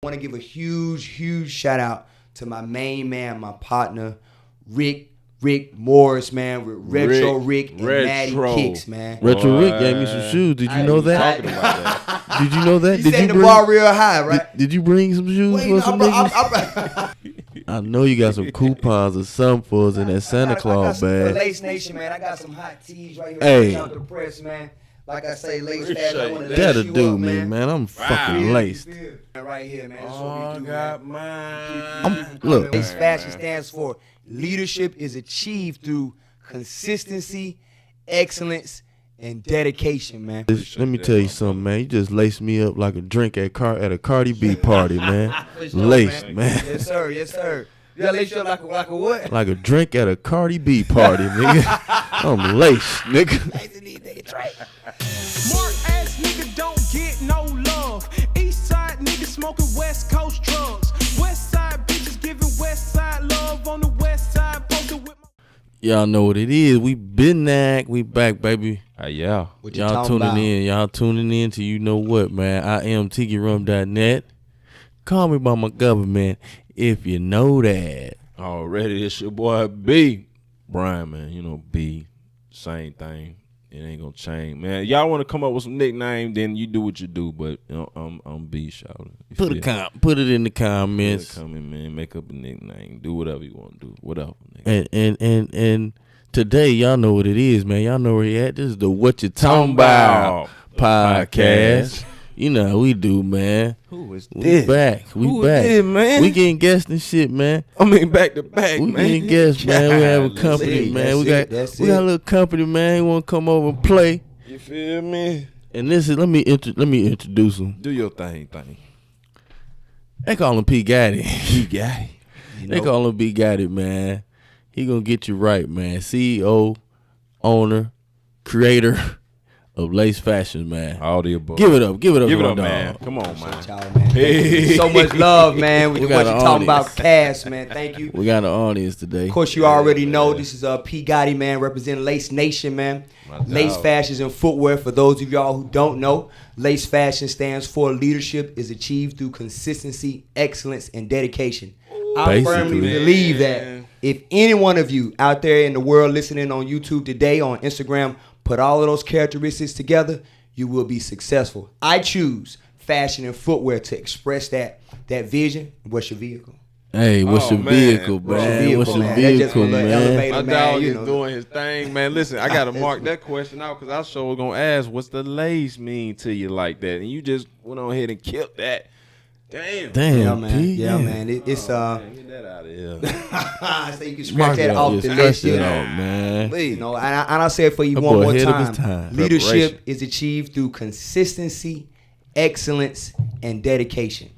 I want to give a huge shout out to my main man, my partner, Rick Morris, man, with Retro Rick and Natty Kicks, man. Retro Rick gave me some shoes. Did you know that? Did you know that? He set the bar real high, right? Did you bring some shoes for some niggas? I know you got some coupons or something for us in that Santa Claus bag. Lace Nation, man. I got some hot teas right here. Hey. From the press, man. Like I say, Lace Fashion. That'll do me, man. I'm fucking laced. Right here, man. Oh, I got mine. Look. Lace Fashion stands for leadership is achieved through consistency, excellence, and dedication, man. Let me tell you something, man. You just laced me up like a drink at a Cardi B party, man. Laced, man. Yes, sir. Yes, sir. You gotta lace you up like a what? Like a drink at a Cardi B party, nigga. I'm laced, nigga. Mark ass nigga don't get no love. East side nigga smoking West Coast drugs. West side bitches giving West side love on the West side posted with my. Y'all know what it is. We been back. We back, baby. Yeah. Y'all tuning in. Y'all tuning in to you know what, man. I am TikiRum.net. Call me by my government if you know that. Already, it's your boy B. Brian, man. You know, B. Same thing. It ain't gonna change, man. Y'all want to come up with some nickname, then you do what you do. But you know, I'm B. Shout Put it in the comments. Comment, man. Make up a nickname. Do whatever you want to do. Whatever. Nigga. And today, y'all know what it is, man. Y'all know where you at. This is the What You Talking About podcast. You know how we do, man. Who is We this? back. We back. Is this, man? We getting guests and shit, man. I mean, back to back, We man. getting guests, man. We have a company, it. man. That's We got a little company, man. Who want to come over and play. You feel me? And this is let me introduce him. Do your thing. They call him P. Gotti. P. Guy. They call him P. Gotti, man. He gonna get you right, man. CEO, owner, creator of Lace Fashion, man. All the above. Give it up. Give it up, Give it my up, dog. man. Come on, man. Y'all, man. Hey. So much love, man. With We what got you an talking about, audience. cast, man. Thank you. We got an audience today. Of course, you already know this is P. Gotti, man, representing Lace Nation, man. Lace Fashions and Footwear. For those of y'all who don't know, Lace Fashion stands for leadership is achieved through consistency, excellence, and dedication. I firmly Basically. believe that if any one of you out there in the world listening on YouTube today, on Instagram, put all of those characteristics together, you will be successful. I choose fashion and footwear to express that vision. What's your vehicle? Hey, what's your man. vehical, What's your man? What's your man? That's just vehicle, a little man? elevator. My man, dog you is know. doing his thing, man. Listen, I gotta mark that question out because I sure was gonna ask, what's the lace mean to you like that? And you just went on ahead and killed that. Damn. Yeah, man. P. Yeah, man. It's Man, get that out of here. so you can Mark scratch that off the scratch list. it You know? out, man. You know, and I'll say it for you That one boy more ahead of time. his time. Leadership Preparation. is achieved through consistency, excellence, and dedication.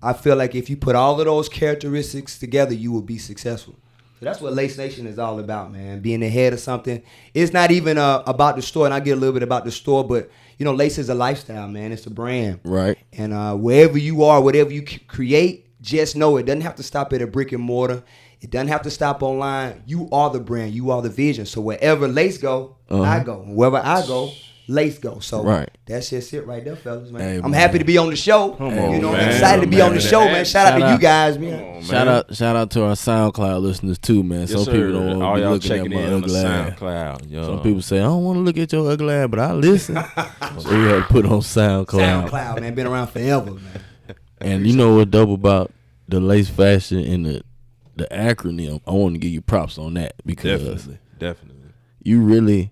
I feel like if you put all of those characteristics together, you will be successful. So that's what Lace Nation is all about, man. Being ahead of something. It's not even about the store, and I get a little bit about the store, but you know, Lace is a lifestyle, man. It's a brand. Right. And wherever you are, whatever you create, just know it doesn't have to stop at a brick and mortar. It doesn't have to stop online. You are the brand. You are the vision. So wherever Lace go, I go. Wherever I go, Lace go. So Right. that's just it right there, fellas, man. Hey, I'm man. happy to be on the show. Come you on, know, man. I'm excited to be on the show, man. Shout out to you guys, Come man. on, man. Shout out to our SoundCloud listeners too, man. Yes, Some sir. people don't All want to be y'all looking at checking my in on the ugly ass. SoundCloud. Yo. Some people say I don't want to look at your ugly ass, but I listen. So we had to put on SoundCloud. SoundCloud, man. Been around forever, man. And you know what's dope about the Lace Fashion and the acronym? I want to give you props on that because Definitely. you really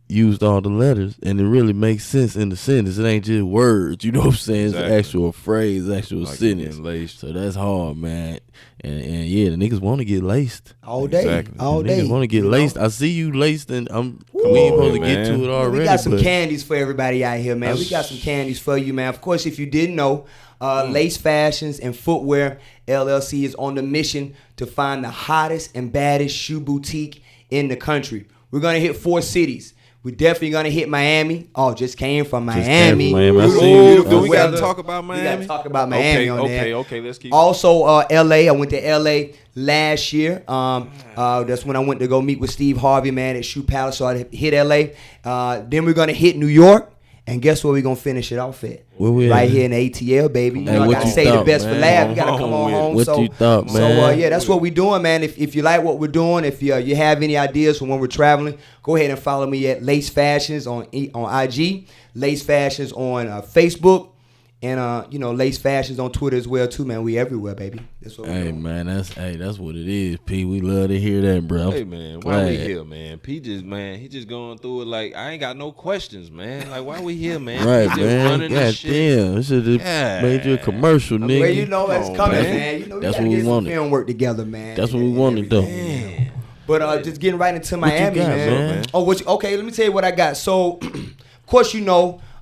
used all the letters, and it really makes sense in the sentence. It ain't just words, you know what I'm saying? Exactly. It's actual phrase, actual Like sentence. being laced. So that's hard, man. And yeah, the niggas want to get laced. All day. Exactly. All The day. niggas want to get you know? laced. I see you laced, and we ain't on, supposed to man. get to it already. We got some but candies for everybody out here, man. We got some candies for you, man. Of course, if you didn't know, Lace Fashions and Footwear LLC is on the mission to find the hottest and baddest shoe boutique in the country. We're going to hit 4 cities. We're definitely going to hit Miami. Oh, just came from Miami. Miami. I Beautiful, see you. beautiful Do we got to weather. talk about Miami? We got to talk about Miami on there. Okay. Let's keep. Also, L.A. I went to L.A. last year. That's when I went to go meet with Steve Harvey, man, at Shoe Palace. So I hit L.A. Then we're going to hit New York. And guess where we gonna finish it off at? Where we right at? here in the ATL, baby. You Hey, know, I what gotta you say the thought, best for man? last. We gotta Come come on on with it. home. What so, you thought, so man? yeah, that's what we're doing, man. If you like what we're doing, if you have any ideas for when we're traveling, go ahead and follow me at Lace Fashions on IG, Lace Fashions on Facebook. And Lace Fashions on Twitter as well too, man. We everywhere, baby. That's what we Hey doing. man, that's what it is, P. We love to hear that, bro. Hey man, why we here, man? P he just going through it like I ain't got no questions, man. Like why we here, man? Right, He just man. running God this shit. damn, this should have made you a commercial, nigga. Well, you know it's Come on, coming, man. man. You know, That's we gotta what we get some wanted. film work together, man. That's what we and wanted, though. everything. But just getting right into What you Miami, got, man. man? Oh, okay. Let me tell you what I got. So, of course,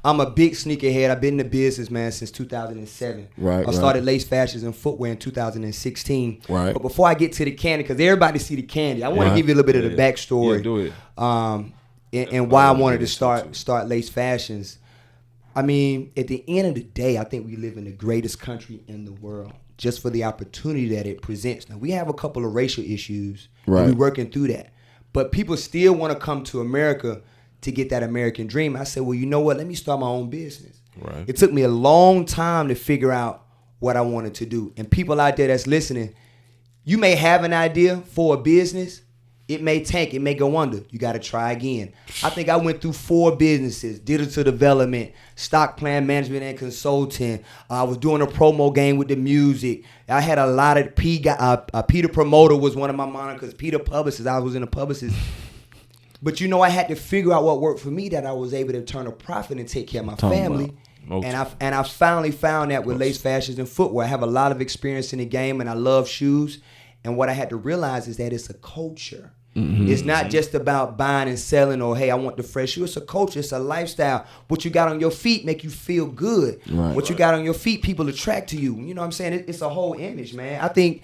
I'm a big sneakerhead. I've been in the business, man, since 2007. Right, I started Lace Fashions and Footwear in 2016. Right. But before I get to the candy, because everybody see the candy, I want to Right. give you a little bit of the backstory. Yeah, do it. And why I wanted to start Lace Fashions. I mean, at the end of the day, I think we live in the greatest country in the world just for the opportunity that it presents. Now, we have a couple of racial issues. Right. And we're working through that. But people still want to come to America to get that American dream. I said, well, you know what? Let me start my own business. Right. It took me a long time to figure out what I wanted to do. And people out there that's listening, you may have an idea for a business. It may tank. It may go under. You got to try again. I think I went through 4 businesses: digital development, stock plan management and consulting. I was doing a promo game with the music. I had a lot of Peter Promoter was one of my monikers. Peter Publicist. I was in a publicist. But I had to figure out what worked for me, that I was able to turn a profit and take care of my family. And I finally found that with Lace Fashions and Footwear. I have a lot of experience in the game, and I love shoes. And what I had to realize is that it's a culture. Mm-hmm. It's not just about buying and selling or, hey, I want the fresh shoe. It's a culture. It's a lifestyle. What you got on your feet make you feel good. Right. What you got on your feet, people attract to you. You know what I'm saying? It's a whole image, man. I think,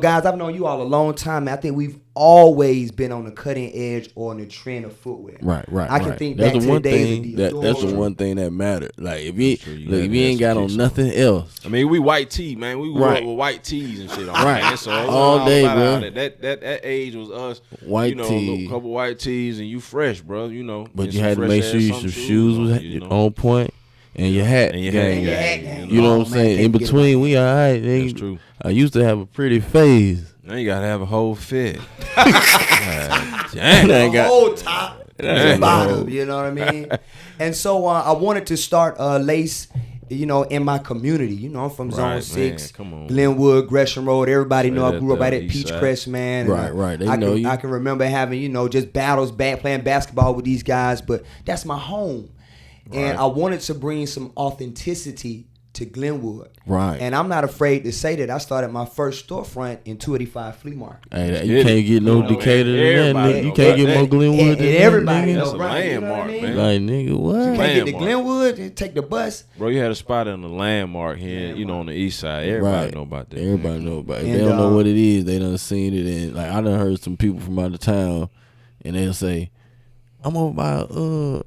guys, I've known you all a long time, man. I think we've always been on the cutting edge or on the trend of footwear. Right. I can think that's back the to one the days thing of the that's the Adore. one thing that mattered. Like if you have ain't got some on kicks nothing else. I mean, we white tee, man. We grew Right. up with white tees and shit on, Right. man. So it was All day, about bro. all that age was us. White a tee. couple white tees, and you fresh, bro. But and you some had to fresh make ass sure some something shoes was on point and your hat And your game. hat game. You know Oh, what I'm man, saying? In can't forget between, we all right. That's true. I used to have a pretty face. Now you gotta have a whole fit. Damn. The whole top to the ain't bottom, no- you know what I mean? And so I wanted to start Lace, in my community. I'm from Zone Right, 6, man, come on. Glenwood, Gresham Road. Everybody Say know I that grew up right there, at East Side. Peachcrest, man. And Right. They I know can, you. I can remember having, just battles, playing basketball with these guys, but that's my home. Right. And I wanted to bring some authenticity to Glenwood. Right. And I'm not afraid to say that I started my first storefront in 285 Flea Market. Hey, you can't get no know, Decatur than that, everybody nigga. You know can't about get that. more Glenwood And than everybody that, That's know, a right? You know what I landmark, mean? man. Like, nigga, what? Can't get to Landmark. Glenwood and take the bus. Bro, you had a spot on the landmark here, on the east side. Everybody know about that. Everybody know about it. If And, they don't know what it is, they done seen it. And like I done heard some people from out of town, and they'll say, "I'm over by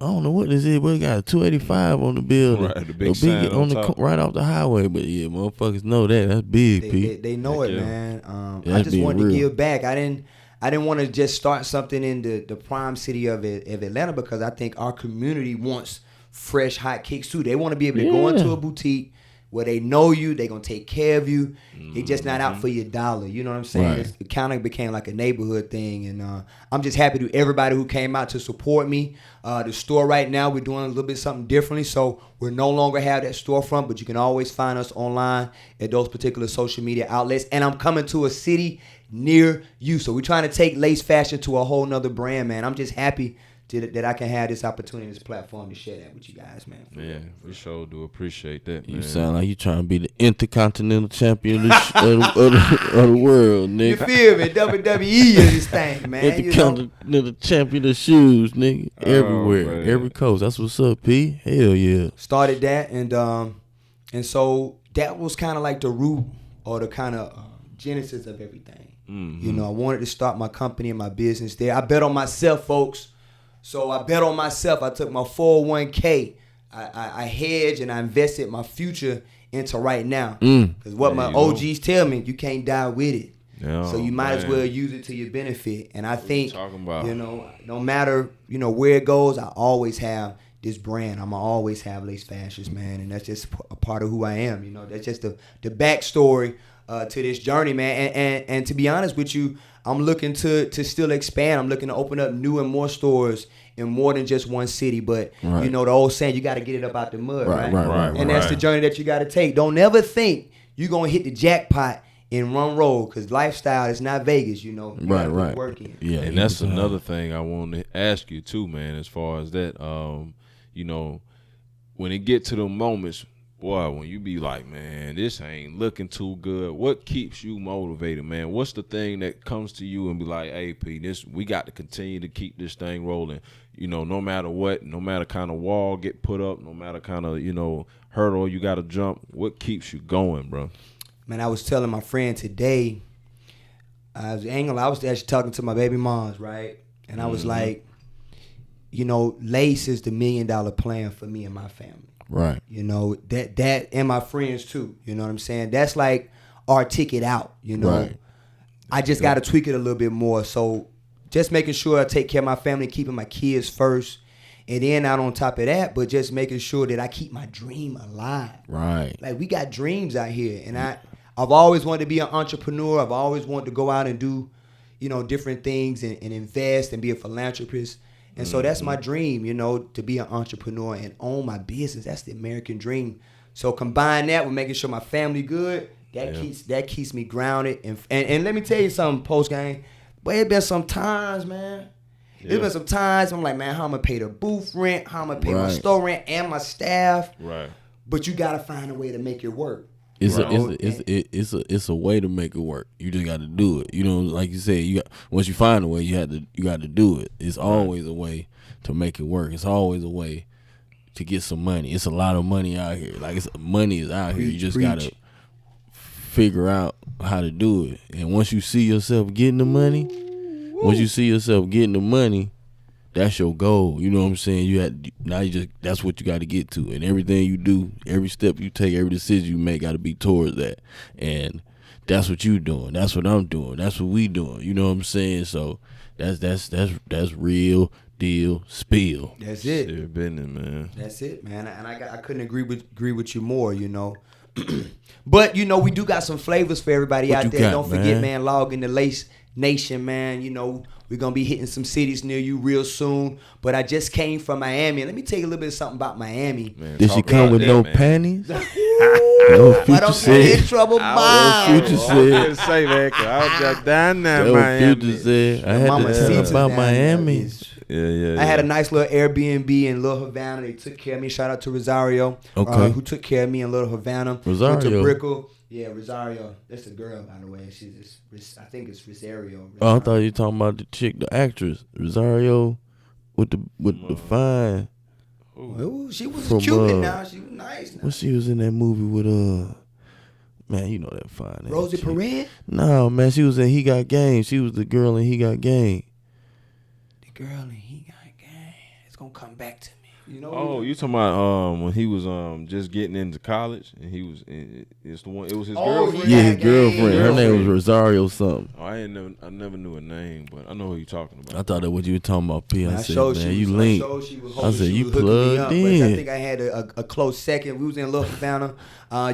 I don't know what this is, but it got a 285 on the building, Right, the big sign on top. right off the highway." But yeah, motherfuckers know that. That's big, Pete. They know it, Yeah. man. I That's just being wanted real. to give back. I didn't want to just start something in the prime city of Atlanta, because I think our community wants fresh, hot kicks too. They want to be able to go into a boutique where they know you, they gonna take care of you. They just not out for your dollar. You know what I'm saying? Right. It kind of became like a neighborhood thing, and I'm just happy to everybody who came out to support me. The store right now, we're doing a little bit something differently, so we're no longer have that storefront, but you can always find us online at those particular social media outlets. And I'm coming to a city near you, so we're trying to take Lace Fashion to a whole nother brand, man. I'm just happy that I can have this opportunity, this platform to share that with you guys, man. Yeah, we sure do appreciate that, man. You sound like you trying to be the intercontinental champion of the world, You nigga. feel me? WWE is this thing, man. You know? Intercontinental champion of shoes, nigga. Everywhere, man. every coast. That's what's up, P. Hell yeah. Started that, and so that was kind of like the root or the kind of genesis of everything. Mm-hmm. I wanted to start my company and my business there. I bet on myself, folks. So I bet on myself. I took my 401k. I hedged and I invested my future into right now. Because what my There you OGs tell me, you can't die with it. Yeah, So you might as man. well use it to your benefit. And I think, talking about? no matter, where it goes, I always have this brand. I'm gonna always have lace fashions, man, and that's just a part of who I am. You know, that's just the backstory to this journey, man. And to be honest with you, I'm looking to still expand. I'm looking to open up new and more stores in more than just one city. But you know the old saying, you got to get it up out the mud, right? And that's the journey that you got to take. Don't never think you're gonna hit the jackpot in one roll, because lifestyle is not Vegas, you know. Right. Working. Yeah, and that's another thing I want to ask you too, man. As far as that, you know, when it get to the moments, boy, when you be like, man, this ain't looking too good. What keeps you motivated, man? What's the thing that comes to you and be like, hey, P, we got to continue to keep this thing rolling. You know, no matter what, no matter kind of wall get put up, no matter kind of, you know, hurdle you got to jump. What keeps you going, bro? Man, I was telling my friend today, I was actually talking to my baby moms, right? And I was like, you know, lace is the $1 million plan for me and my family. Right. You know, that and my friends too. You know what I'm saying? That's like our ticket out, you know. Right. I just got to tweak it a little bit more. So just making sure I take care of my family, keeping my kids first. And then not on top of that, but just making sure that I keep my dream alive. Right. Like, we got dreams out here. And I've always wanted to be an entrepreneur. I've always wanted to go out and do, you know, different things and invest and be a philanthropist. And so that's my dream, you know, to be an entrepreneur and own my business. That's the American dream. So combine that with making sure my family good, that keeps me grounded. And let me tell you something, post-game. But it been some times, man. There's been some times I'm like, man, how I'm going to pay the booth rent, how I'm going to pay my store rent and my staff. Right. But you got to find a way to make it work. It's a way to make it work. You just got to do it. You know, like you said, once you find a way, you got to do it. It's always a way to make it work. It's always a way to get some money. It's a lot of money out here. Like, money is out here. You just got to figure out how to do it. And once you see yourself getting the money, that's your goal. You know what I'm saying? That's what you got to get to. And everything you do, every step you take, every decision you make got to be towards that. And that's what you doing. That's what I'm doing. That's what we doing. You know what I'm saying? So that's real deal spill. That's it. Serious business, man. That's it, man. And I couldn't agree with you more, you know. But, you know, we do got some flavors for everybody out there. Don't forget, man, log in the Lace Nation, man. You know, we're going to be hitting some cities near you real soon. But I just came from Miami. And let me tell you a little bit of something about Miami. Man, did she come with no panties? No, Future said. In trouble, Mom. Future said. I was say that, cause I was just down there in Miami. Future said. I had to tell about Miami. Yeah. I had a nice little Airbnb in Little Havana. They took care of me. Shout out to Rosario, who took care of me in Little Havana. Rosario. Went to Brickell. Yeah, Rosario. That's the girl, by the way. I think it's Rosario. Oh, I thought you were talking about the chick, the actress, Rosario, with the fine. Ooh, she was cute now. She was nice. Now. Well, she was in that movie with man, you know that fine. Rosie Perez? No, man, she was in He Got Game. She was the girl in He Got Game. The girl in He Got Game. It's gonna come back to me. You know? Oh, you talking about when he was just getting into college and he was it's the one. It was his girlfriend. Yeah, his girlfriend. Her name was Rosario something. Oh, I never knew her name, but I know who you talking about. I thought that what you were talking about. P. I said, man, you linked. I said, you plugged in. I think I had a close second. We was in Little Havana.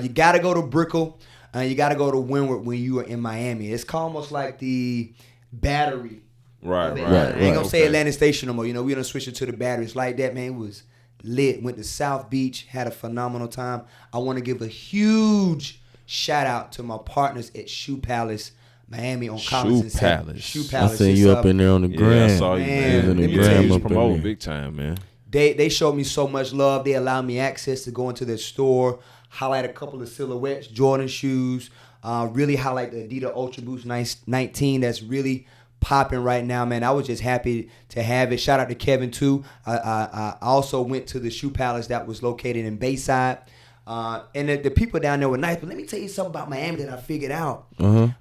You got to go to Brickell. You got to go to Windward when you are in Miami. It's almost like the Battery. Right. I ain't gonna say Atlantic Station no more. You know, we done switch it to the Batteries like that, man. It was lit. Went to South Beach, had a phenomenal time. I want to give a huge shout out to my partners at Shoe Palace, Miami on Collins and Second. Shoe Palace. I seen you up in there on the gram. I saw you, man. In the gram up promoting in big time, man. They showed me so much love. They allowed me access to go into their store, highlight a couple of silhouettes, Jordan shoes, really highlight the Adidas Ultra Boost 19 that's really popping right now, man. I was just happy to have it. Shout out to Kevin too. I also went to the Shoe Palace that was located in Bayside, and the people down there were nice. But let me tell you something about Miami that I figured out.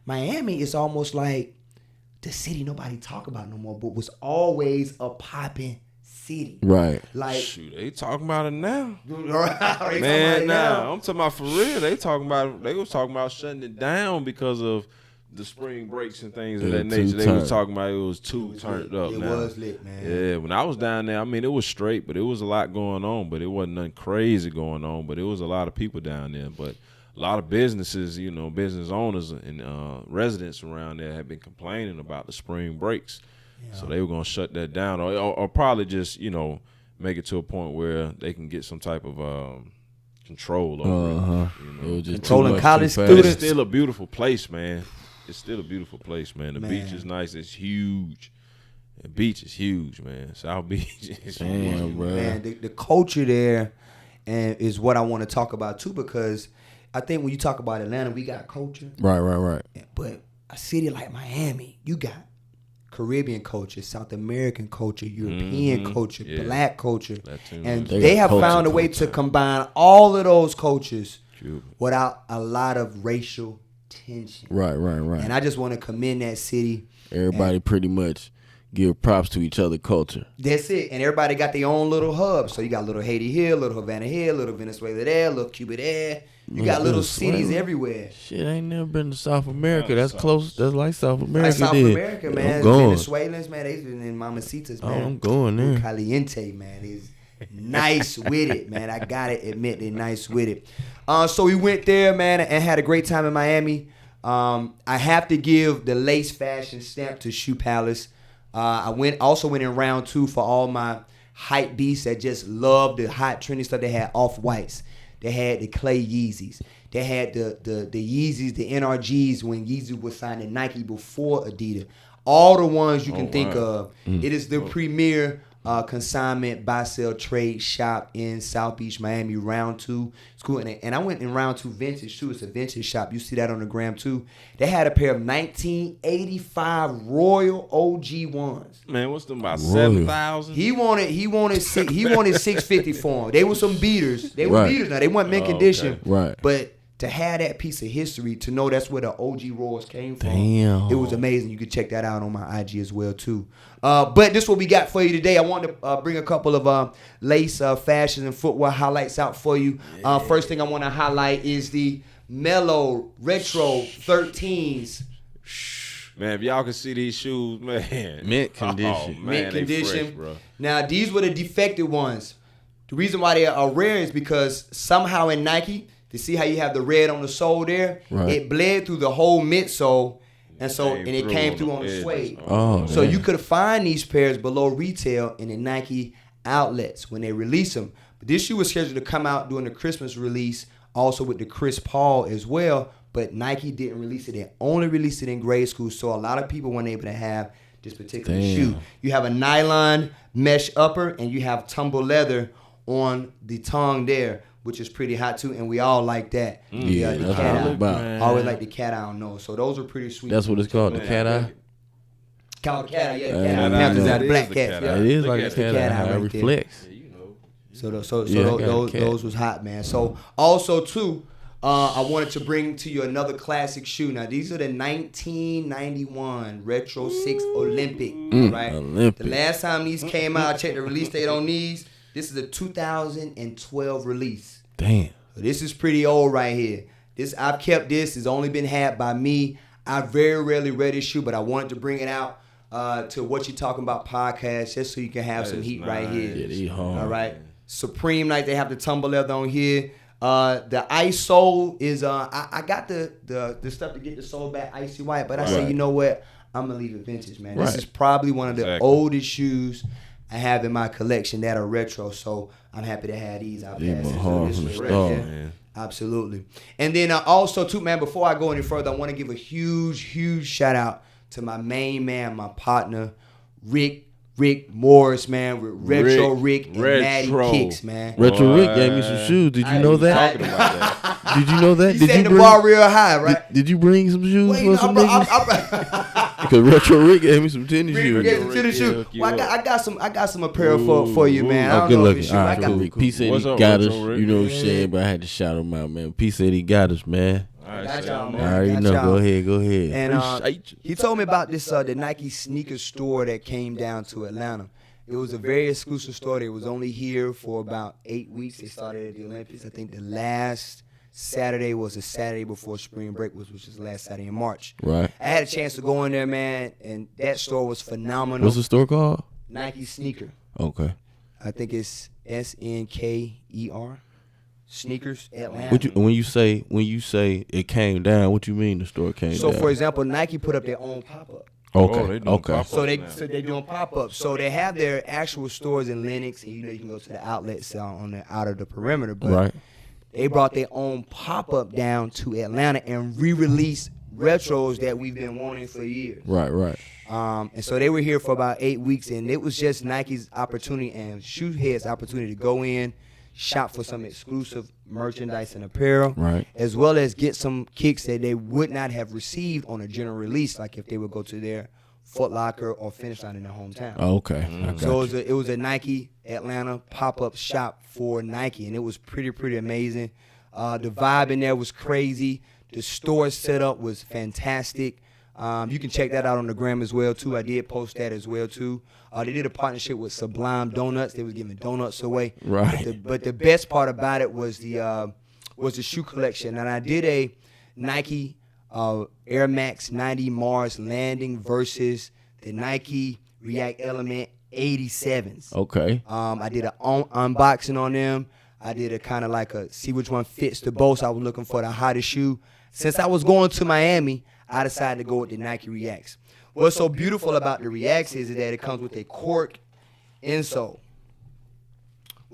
Miami is almost like the city nobody talk about no more, but was always a popping city. Right. Like, shoot, they talking about it now. Man, I'm talking about for real. They was talking about shutting it down because of the spring breaks and things of Yeah, that nature. too They turned. was talking about it was too turned up. It now. was lit, man. Yeah, when I was down there, I mean, it was straight, but it was a lot going on. But it wasn't nothing crazy going on. But it was a lot of people down there. But a lot of businesses, you know, business owners and residents around there have been complaining about the spring breaks. So they were gonna shut that down, or probably just, you know, make it to a point where they can get some type of control over it. You know? It was just Controlling too much, college too fast. students. It's still a beautiful place, man. It's still a beautiful place, man. The beach is nice. It's huge. The beach is huge, man. South Beach is huge. Damn, bro. Man, the culture there and is what I want to talk about too, because I think when you talk about Atlanta, we got culture, Right. but a city like Miami, you got Caribbean culture, South American culture, European culture, black culture, Latino. and They they got have culture, found a way culture. to combine all of those cultures Cuban. without a lot of racial tension. Right. And I just want to commend that city. Everybody pretty much give props to each other culture. That's it. And everybody got their own little hub. So you got little Haiti here, little Havana here, little Venezuela there, little Cuba there. You got little cities everywhere. Shit, I ain't never been to South America. That's close. That's like South America. Like South did. America, man. I'm going. Venezuelans, man, they've been in Mamacitas, man. I'm going there. Caliente, man. Is nice with it, man. I gotta admit, they're nice with it. So we went there, man, and had a great time in Miami. I have to give the lace fashion stamp to Shoe Palace. I also went in round 2 for all my hype beasts that just love the hot trendy stuff. They had Off-Whites. They had the Clay Yeezys. They had the Yeezys, the NRGs when Yeezy was signed to Nike before Adidas. All the ones you can think of. It is the premier consignment buy sell trade shop in South Beach, Miami. Round 2, it's cool. And I went in round 2 vintage too. It's a vintage shop. You see that on the gram too. They had a pair of 1985 Royal OG ones. Man, what's them about Royal. 7,000? He wanted 650 for them. They were some beaters. They were Right. beaters now. They weren't mint condition. okay. Right. But to have that piece of history, to know that's where the OG Royals came from, Damn. it was amazing. You could check that out on my IG as well too. But this is what we got for you today. I wanted to bring a couple of lace fashions and footwear highlights out for you. First thing I want to highlight is the Mellow Retro 13s. Man, if y'all can see these shoes, man. Mint Oh, condition. man, Mint they condition. fresh, bro. Now, these were the defective ones. The reason why they are rare is because somehow in Nike, to see how you have the red on the sole there, Right. it bled through the whole midsole, and it Came came through through on on the the edges. suede. Oh, So damn. you could find these pairs below retail in the Nike outlets when they release them. But this shoe was scheduled to come out during the Christmas release, also with the Chris Paul as well. But Nike didn't release it. They only released it in grade school. So a lot of people weren't able to have this particular Damn. shoe. You have a nylon mesh upper and you have tumble leather on the tongue there, which is pretty hot too. And we all like that. Yeah, the that's cat what eye. it's about. Always like the cat eye on those. So those are pretty sweet. That's what it's called, the Man, cat eye. Called cat eye, yeah. Yeah, Cat eye. I Panthers know. out of It black is the cats. cat Yeah. eye. It is Look like a at the cat cat eye eye. How it right there. reflects. So Yeah, I got a those cat. those was hot, man. So also too, I wanted to bring to you another classic shoe. Now these are the 1991 Retro 6 Olympic, right? Olympic. The last time these came out, I checked the release date on these. This is a 2012 release. Damn. So this is pretty old right here. I've kept this. It's only been had by me. I very rarely wear this shoe, but I wanted to bring it out to What You Talking About podcast, just so you can have That some is heat right here. Yeah, they hard. All right. Supreme Night, they have the tumble leather on here. The ice sole is I got the stuff to get the sole back icy white, but I say, Right. you know what? I'm gonna leave it vintage, man. This Right. is probably one of the Exactly. oldest shoes I have in my collection that are retro, so I'm happy to have these out They there. were hard from the start. Man. Absolutely. And then also too, man, before I go any further, I want to give a huge shout out to my main man, my partner, Rick Morris, man, with Retro Rick and Maddie Retro. Kicks, man. Retro Rick gave me some shoes. Did you know that? Talking about that. Did you know that? He Did set you the bring? bar real high, right? Did you bring some shoes Well, for you know, some niggas? Because Retro Rick gave me some tennis Rick shoes. gave some tennis Yeah, shoes. hook you Well, up. I got some apparel for you, man. I Oh, don't good know if looking. it's All you. right, I got cool. P said What's he up, got us. Retro Rick? You know what I'm saying? But I had to shout him out, man. P said he got us, man. All right, Got say y'all, it, man. I already Got know. y'all. Go ahead. And Appreciate you. he told me about this the Nike sneaker store that came down to Atlanta. It was a very exclusive store. They was only here for about 8 weeks. They started at the Olympics. I think the last Saturday was the Saturday before spring break, which was last Saturday in March. Right. I had a chance to go in there, man, and that store was phenomenal. What's the store called? Nike Sneaker. Okay. I think it's SNKER. Sneakers Atlanta. When you say it came down, what you mean the store came down? So for example, Nike put up their own pop-up. Okay. Oh, they doing Okay. pop-ups. So now. they're doing pop-ups. So they have their actual stores in Lenox, and you can go to the outlets on the out of the perimeter. But Right. they brought their own pop-up down to Atlanta and re-released retros that we've been wanting for years. Right. And so they were here for about 8 weeks, and it was just Nike's opportunity and Shoehead's opportunity to go in, shop for some exclusive merchandise and apparel, Right. as well as get some kicks that they would not have received on a general release, like if they would go to their Foot Locker or Finish Line in their hometown. Okay. I got So you. it was a Nike Atlanta pop-up shop for Nike, and it was pretty amazing. The vibe in there was crazy. The store setup was fantastic. You can check that out on the gram as well too. I did post that as well too. They did a partnership with Sublime Donuts. They was giving donuts away. Right. But the best part about it was the shoe collection, and I did a Nike Air Max 90 Mars landing versus the Nike React Element 87s. Okay. I did an unboxing on them. I did a kind of like a see which one fits the most. I was looking for the hottest shoe. Since I was going to Miami, I decided to go with the Nike Reacts. What's so beautiful about the Reacts is that it comes with a cork insole.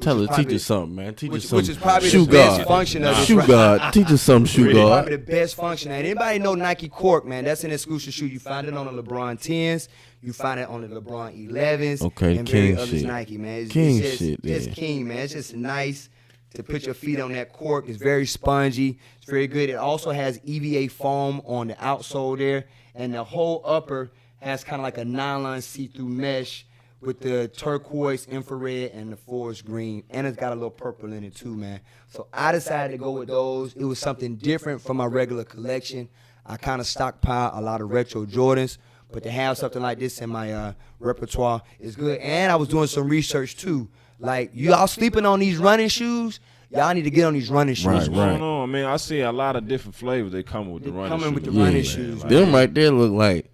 Teach us something, man. Teach us something. Which is probably shoe the best guard. function of Shoe guard. Teach us something, shoe Probably guard. the best function. And anybody know Nike cork, man? That's an exclusive shoe. You find it on the LeBron 10s. You find it on the LeBron 11s. Okay, and king very others shit. Nike, man. King it's just, shit, yeah. Just king, man. It's just nice to put your feet on that cork. It's very spongy. It's very good. It also has EVA foam on the outsole there. And the whole upper has kind of like a nylon see-through mesh with the turquoise, infrared, and the forest green. And it's got a little purple in it too, man. So I decided to go with those. It was something different from my regular collection. I kind of stockpile a lot of retro Jordans, but to have something like this in my repertoire is good. And I was doing some research too. Like, y'all sleeping on these running shoes? Y'all need to get on these running shoes. Right, What's right. going on? I mean, I see a lot of different flavors. They come with the They running coming shoes. with the Yeah. running Man, shoes. like- Them right there look like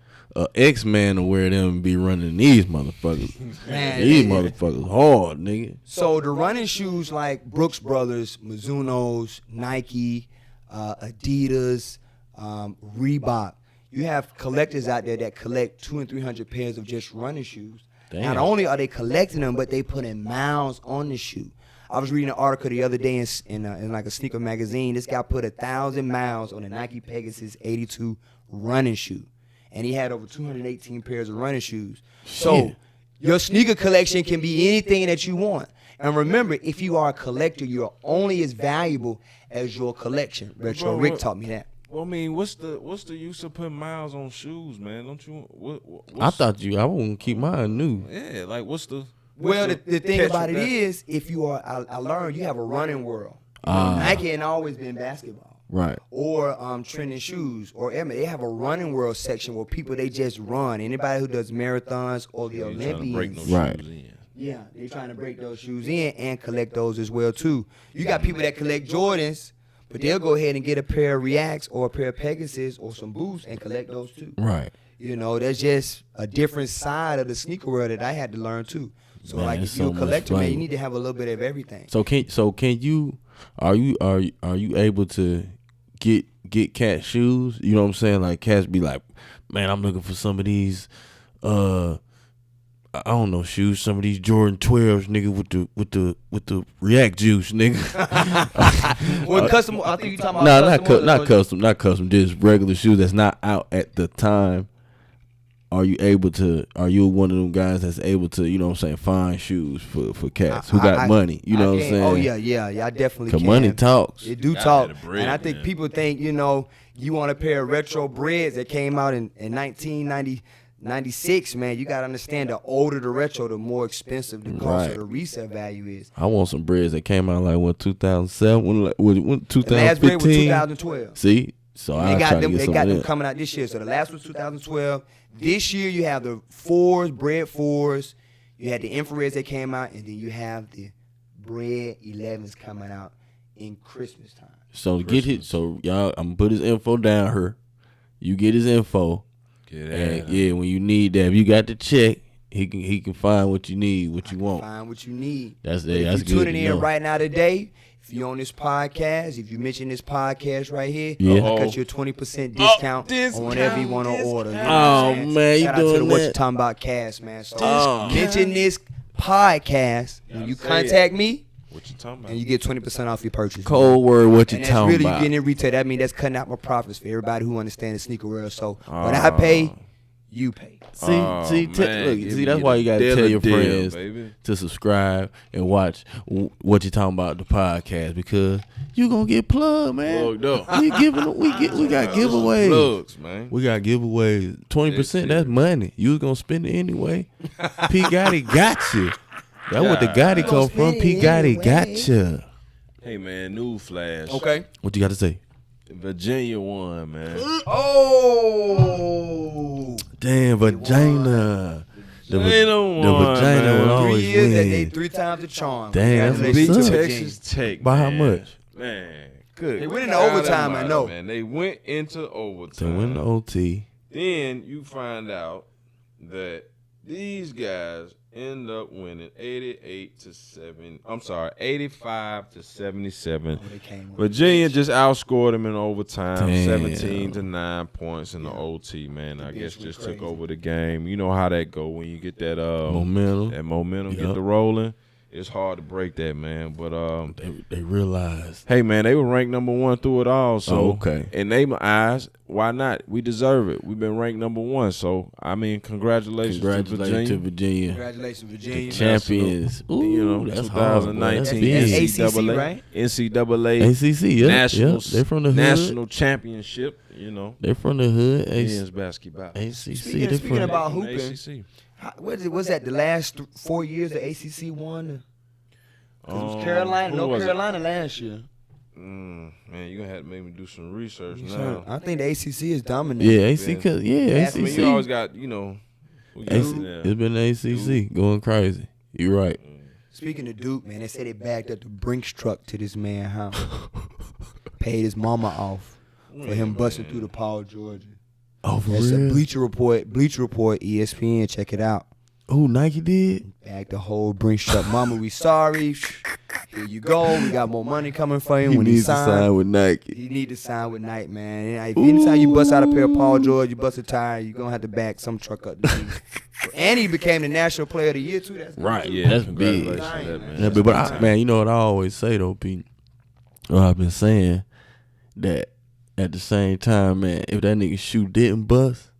X-Man to wear them and be running these motherfuckers. Man, These they- motherfuckers hard, nigga. So the running shoes like Brooks Brothers, Mizuno's, Nike, Adidas, Reebok, you have collectors out there that collect 200 and 300 pairs of just running shoes. Damn. Not only are they collecting them, but they put in miles on the shoe. I was reading an article the other day in like a sneaker magazine. This guy put 1,000 miles on a Nike Pegasus 82 running shoe, and he had over 218 pairs of running shoes. So Shit. your sneaker collection can be anything that you want. And remember, if you are a collector, you're only as valuable as your collection. Retro Bro, Rick what- taught me that. Well, I mean, what's the use of putting miles on shoes, man? Don't you? I thought I wouldn't keep mine new. Yeah, like what's the? Well, what's the thing catch about it with that? is, if you are, I learned you have a running world. Ah. Nike ain't always been basketball. Right. Or trending shoes, or they have a running world section where people they just run. Anybody who does marathons or the You ain't trying to break no Olympians, Right. shoes in. yeah, they're trying to break those shoes in and collect those as well too. You got people that collect Jordans, but they'll go ahead and get a pair of Reacts or a pair of Pegasus or some Boosts and collect those too. Right. You know, that's just a different side of the sneaker world that I had to learn too. So Man, like, there's if you're so a much collector, man, you flavor. need to have a little bit of everything. So can you are you able to get cat shoes? You know what I'm saying? Like cats be like, man, I'm looking for some of these I don't know shoes, some of these Jordan 12s, nigga, with the React juice, nigga. Well, custom, I think you talking about Nah, custom. not custom, just regular shoes that's not out at the time. Are you one of them guys that's able to, you know what I'm saying, find shoes for cats who got money? You know what I'm saying? Oh yeah, I definitely Cause can. money talks. It do Gotta talk, have the bread, and I think man. people think, you know, you want a pair of retro breads that came out in 1996, man. You gotta understand, the older the retro, the more expensive the cost Right. of the resale value is. I want some breads that came out like 2007, when The last bread was 2015. 2012. See, so They I got try to them. get They some got of them that. coming out this year. So the last was 2012. This year you have the fours, bread fours. You had the infrareds that came out, and then you have the bread 11s coming out in Christmas time. So get his. So y'all, I'm gonna put his info down here. You get his info. And yeah, when you need that, if you got the check, he can find what you need, what you want. Find what you need. That's If that's you good. tuning in right now today, if you on this podcast, if you mention this podcast right here, Yeah. I got you a 20% discount on whatever you want to order. You know what I'm saying? man, you Shout out to doing the What You that? Talking About cast, man. So mention this podcast, and you contact me, What you talking about? and you get 20% off your purchase. Cold word, what you And that's talking really about? getting in retail. That means that's cutting out my profits for everybody who understands the sneaker world. So what I pay, you pay. See, Man, look, give see, me that's why you gotta the tell your deal, friends baby. to subscribe and watch what you talking about the podcast because you gonna get plugged, man. Plugged up. We got giveaways. Plugs, man. We got giveaways. 20%. That's That's money. You was gonna spend it anyway. P Gotti got you. That's what the Gotti come from. P Gotti got you. Hey, man, news flash. Okay. What you got to say? Virginia won, man. Oh. Damn, vagina. The Vagina won, vagina man. will 3 always years that they win. 3 times the charm. Damn, that's Beat what's up. Texas Tech. By how man. much? Man, good. They went into God overtime, I almighty, know. Man, they went into They overtime. win the OT. Then you find out that these guys end up winning 85 to 77. They came with Virginia just outscored them in overtime, Damn. 17 to 9 points in the OT. Man, I guess bitch went just took crazy. over the game. You know how that go when you get that Momentum. That momentum get Yup. the rolling. It's hard to break that, man. But They realized. hey, man, they were ranked number 1 through it all. So Oh, okay. in their eyes, why not? We deserve it. We've been ranked number 1. So I mean, congratulations to Congratulations to Virginia. Virginia. Congratulations, Virginia. Champions. Ooh, You know, that's hard, boy. That's 2019 big. ACC, right? NCAA ACC, yeah. national, They from the hood. national championship. You know, They from the hood. men's basketball. ACC. Speaking- They speaking from about hooping, ACC. Was that the last 4 years the ACC won? Because it was Carolina, who North was it? Carolina last year. Man, you're gonna have to make me do some research now. I think the ACC is dominant. Yeah, ACC. Yeah, I mean, ACC. you always got, we got It's been the ACC going crazy. You're right. Speaking of Duke, man, they said they bagged up the Brinks truck to this man's house. Paid his mama off for him busting through the Paul, Georgia. Oh, for That's a real? Bleacher Report, ESPN, check it out. Oh, Nike did? Bagged the whole Brinks truck. Mama, we sorry. Here you go. We got more money coming for him He when needs to signed. sign with Nike. He need to sign with Nike, man. And if anytime you bust out a pair of Paul George, you bust a tire, you're going to have to back some truck up. And he became the National Player of the Year, too. That's Right. Yeah, That's big. congratulations to that, man. Yeah, but man, you know what I always say though, Pete? I've been saying that at the same time, man, if that nigga shoe didn't bust,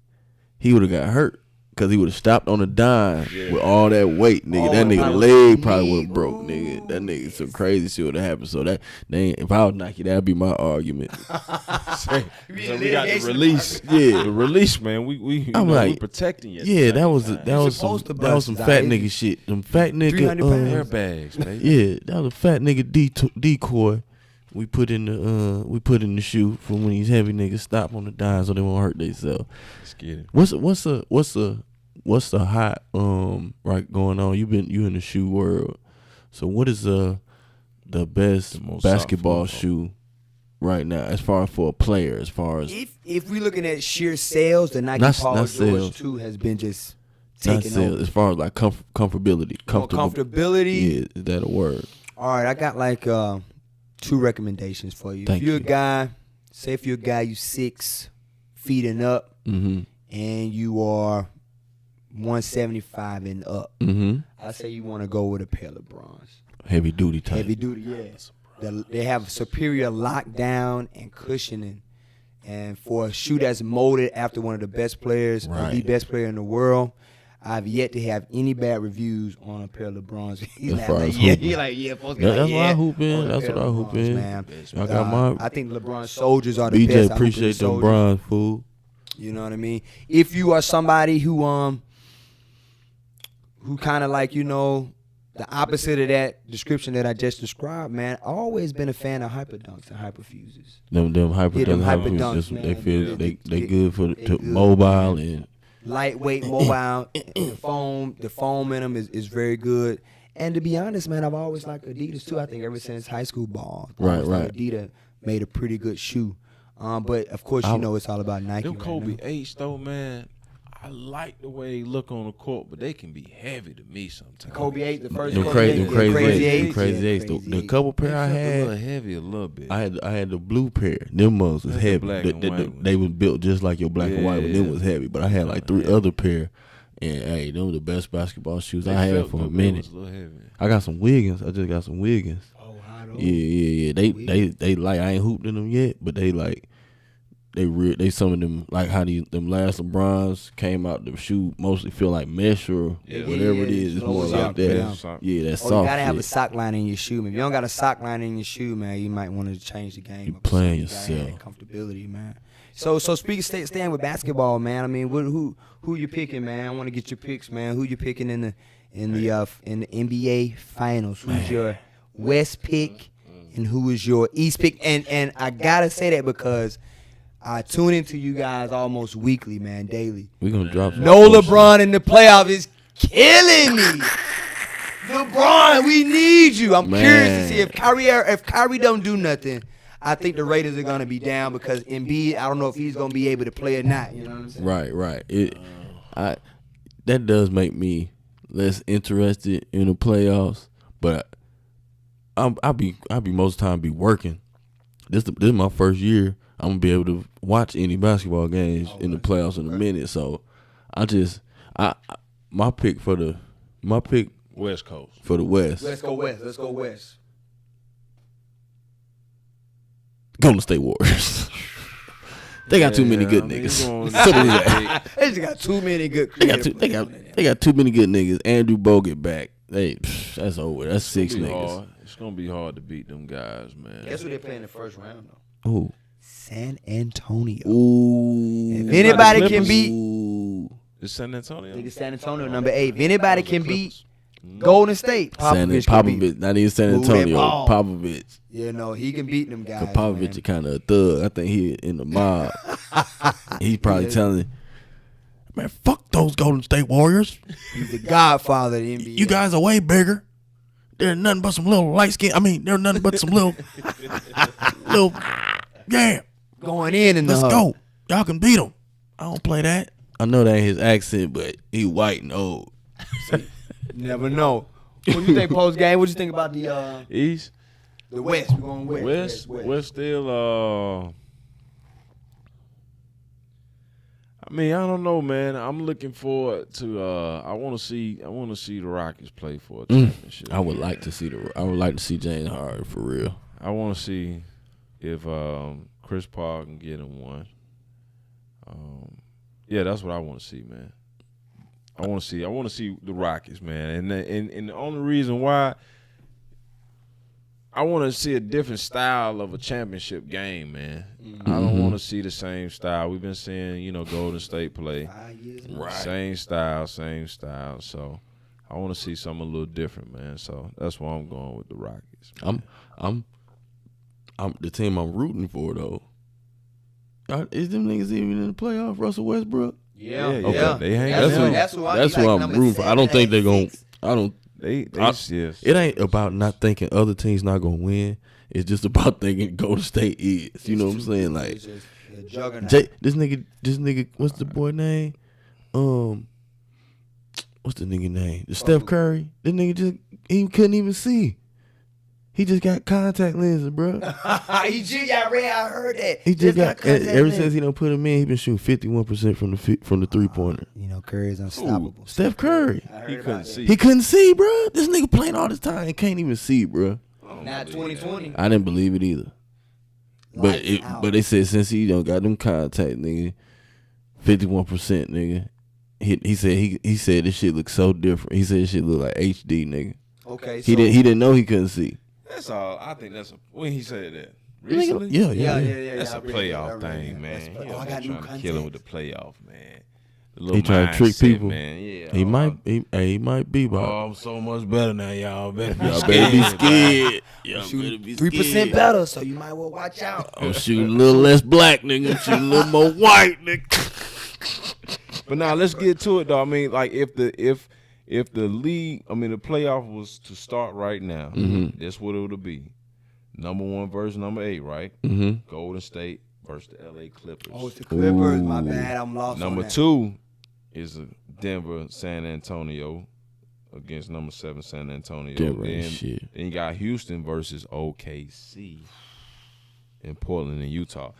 he would have got hurt. Cause he would have stopped on a dime with all that weight, nigga. That nigga leg probably would have broke, nigga. That nigga some crazy shit would have happened. So that if I was Nike, that'd be my argument. So we got the release. Yeah. The release, man. We I'm like, we precting you. Yeah, that was some supposed to some bust, fat Zai. nigga shit. Them fat nigga 300 pounds. airbags, baby. yeah, that was a fat nigga decoy. We put in the shoe for when these heavy niggas stop on the dime so they won't hurt themselves. Let's get it. What's the hot right going on? You in the shoe world. So what is the best The most basketball soft shoe right now as far as for a player, as far as If we looking at sheer sales, the Nike Not- Paul not George sales. 2 has been just not taken sales, over. as far as like comfortability. More comfortability. Yeah, is that a word? All right, I got like 2 recommendations for you. Thank if you're you. a guy, say if you're a guy, you 6 feet and up, Mm-hmm. and you are 175 and up, Mm-hmm. I say you want to go with a pair of LeBrons. Heavy duty type. Heavy duty, yes. They have superior lockdown and cushioning. And for a shoe that's molded after one of the best players, or the Right. best player in the world, I've yet to have any bad reviews on a pair of LeBrons. He's As far as yeah, hooping. he like, yeah, folks be Yeah, like, that's yeah, what I hoop in. on a That's pair what I of hoop LeBrons, in. man. I got my I think LeBron soldiers are the best. I BJ hoop with appreciate the them soldiers. bronze fool. You know what I mean? If you are somebody who kind of like, the opposite of that description that I just described, man, I've always been a fan of hyperdunks and hyperfuses. Them hyper Yeah, them dunks, hyper hyper dunks, just, man. they feel they They good for they good. mobile and Lightweight, mobile, and the foam in them is very good. And to be honest, man, I've always liked Adidas too. I think ever since high school ball, Right, right. Adidas made a pretty good shoe. But of course, you know it's all about Nike. Them right Kobe now. 8s though, man. I like the way they look on the court, but they can be heavy to me sometimes. Kobe 8, the first Them Kobe crazy, 8, them crazy, Crazy eights, them 8s, crazy yeah, eights. Crazy The 8. couple pair I They felt a had, little heavy a little bit. I had the blue pair. Them mugs was That's the heavy. black They, and they, white they was built just like your black and white, but them Yeah. was heavy. But I had like 3 other pair, and hey, them were the best basketball shoes They I had felt for a good, but it minute. was a little heavy. I got some Wiggins. I just got some Wiggins. Oh, how those? Yeah. They like I ain't hooped in them yet, but they like they some of them like how them last LeBrons came out. The shoe mostly feel like mesh or Yeah. whatever it Yeah, is. It's more yeah, like yeah. that. Yeah, that's Oh, soft. you gotta have a shit. sock line in your shoe, man. If you don't got a sock line in your shoe, man, you might want to change the game. You up or playing something. You gotta have yourself. that comfortability, man. So speaking, staying with basketball, man. I mean, who you picking, man? I want to get your picks, man. Who you picking in the NBA Finals? Who's your West pick, and who is your East pick? And I gotta say that because I tune into you guys almost weekly, man, daily. We gonna drop some No bullshit. LeBron in the playoff is killing me. LeBron, we need you. I'm curious to see if Kyrie don't do nothing. I think the Raiders are gonna be down because Embiid, I don't know if he's gonna be able to play or not. You know what I'm saying? Right. That does make me less interested in the playoffs, but I'll be most of the time be working. This is my first year. I'm gonna be able to watch any basketball games in the playoffs in a minute. So my pick for the West Coast. for the West, Let's go West. Let's go West. Golden State Warriors. They got too many good niggas. Simple as that. They just got too many good. They got too many good niggas. Andrew Bogut back. That's over. That's 6 niggas. It's gonna be hard to beat them guys, man. Guess who they play in the first round though? Ooh. San Antonio. Ooh. If anybody can Clippers? beat, Ooh. It's San Antonio. I think it's San Antonio number 8. If anybody can beat Golden State, Popovich can beat. Not even San Move that Antonio. ball. Popovich. You know, he can beat them guys. Cause Popovich man. is kind of a thug. I think he in the mob. He's probably telling, man, fuck those Golden State Warriors. He's the godfather of the NBA. You guys are way bigger. They're nothing but some little light skin. I mean, they're nothing but some little, yeah. going in the Let's hub. go. Y'all can beat them. I don't play that. I know that ain't his accent, but he white and old. Never know. What you think post game? What you think about the East. West? We're going West. West still. I mean, I don't know, man. I'm looking forward to. I want to see the Rockets play for a championship. I would like to see James Harden for real. I want to see if Chris Paul can get him one. Yeah, that's what I want to see, man. I want to see the Rockets, man, and the only reason why I want to see a different style of a championship game, man. I don't want to see the same style we've been seeing. Golden State play, 5 years. Right. same style. So I want to see something a little different, man. So that's why I'm going with the Rockets. Man. I'm the team I'm rooting for though. Is them niggas even in the playoff? Russell Westbrook? Yeah. Okay, they hang That's out. who- that's who I- That's he who like I'm number rooting for. I don't 7, think they're gonna. 6. I don't. They I- yes. It ain't about not thinking other teams not gonna win. It's just about thinking Golden State is. You know what I'm saying? Like It's just a juggernaut. this nigga. What's the boy name? What's the nigga name? The Steph Curry. This nigga he couldn't even see. He just got contact lenses, bro. He just got red. I heard that. He just got contact ever lenses. since he done put him in. He been shooting 51% from the 3-pointer. Curry's unstoppable. Steph Curry. I heard He about couldn't that. see. He couldn't see, bro. This nigga playing all this time and can't even see, bro. Not 2020. I didn't believe it either. Lights out. But they said since he don't got them contact, nigga, 51%, nigga. He said this shit looks so different. He said this shit look like HD, nigga. Okay, He didn't know he couldn't see. That's all. I think that's when he said that. Nigga, Recently? yeah. That's I a read playoff that, I read thing, that. man. That's He play- up I there got new trying to kill him with contacts. the playoff, man. The He little trying to trick mindset, people. man. Yeah, He might be, bro. Oh, I'm so much better now, y'all. Better be Y'all better be scared. scared. Y'all better be 3% scared. better, so you might well watch out. I'm shooting a little less black, nigga. I'm shooting a little more white, nigga. But now let's get to it, though. I mean, like if if the playoff was to start right now, that's what it would be. Number 1 versus number 8, right? Golden State versus the LA Clippers. Oh, it's the Clippers. My bad. I'm lost. Number on that. 2 is Denver, San Antonio against number 7 San Antonio. Denver Then you got Houston versus OKC in Portland and Utah.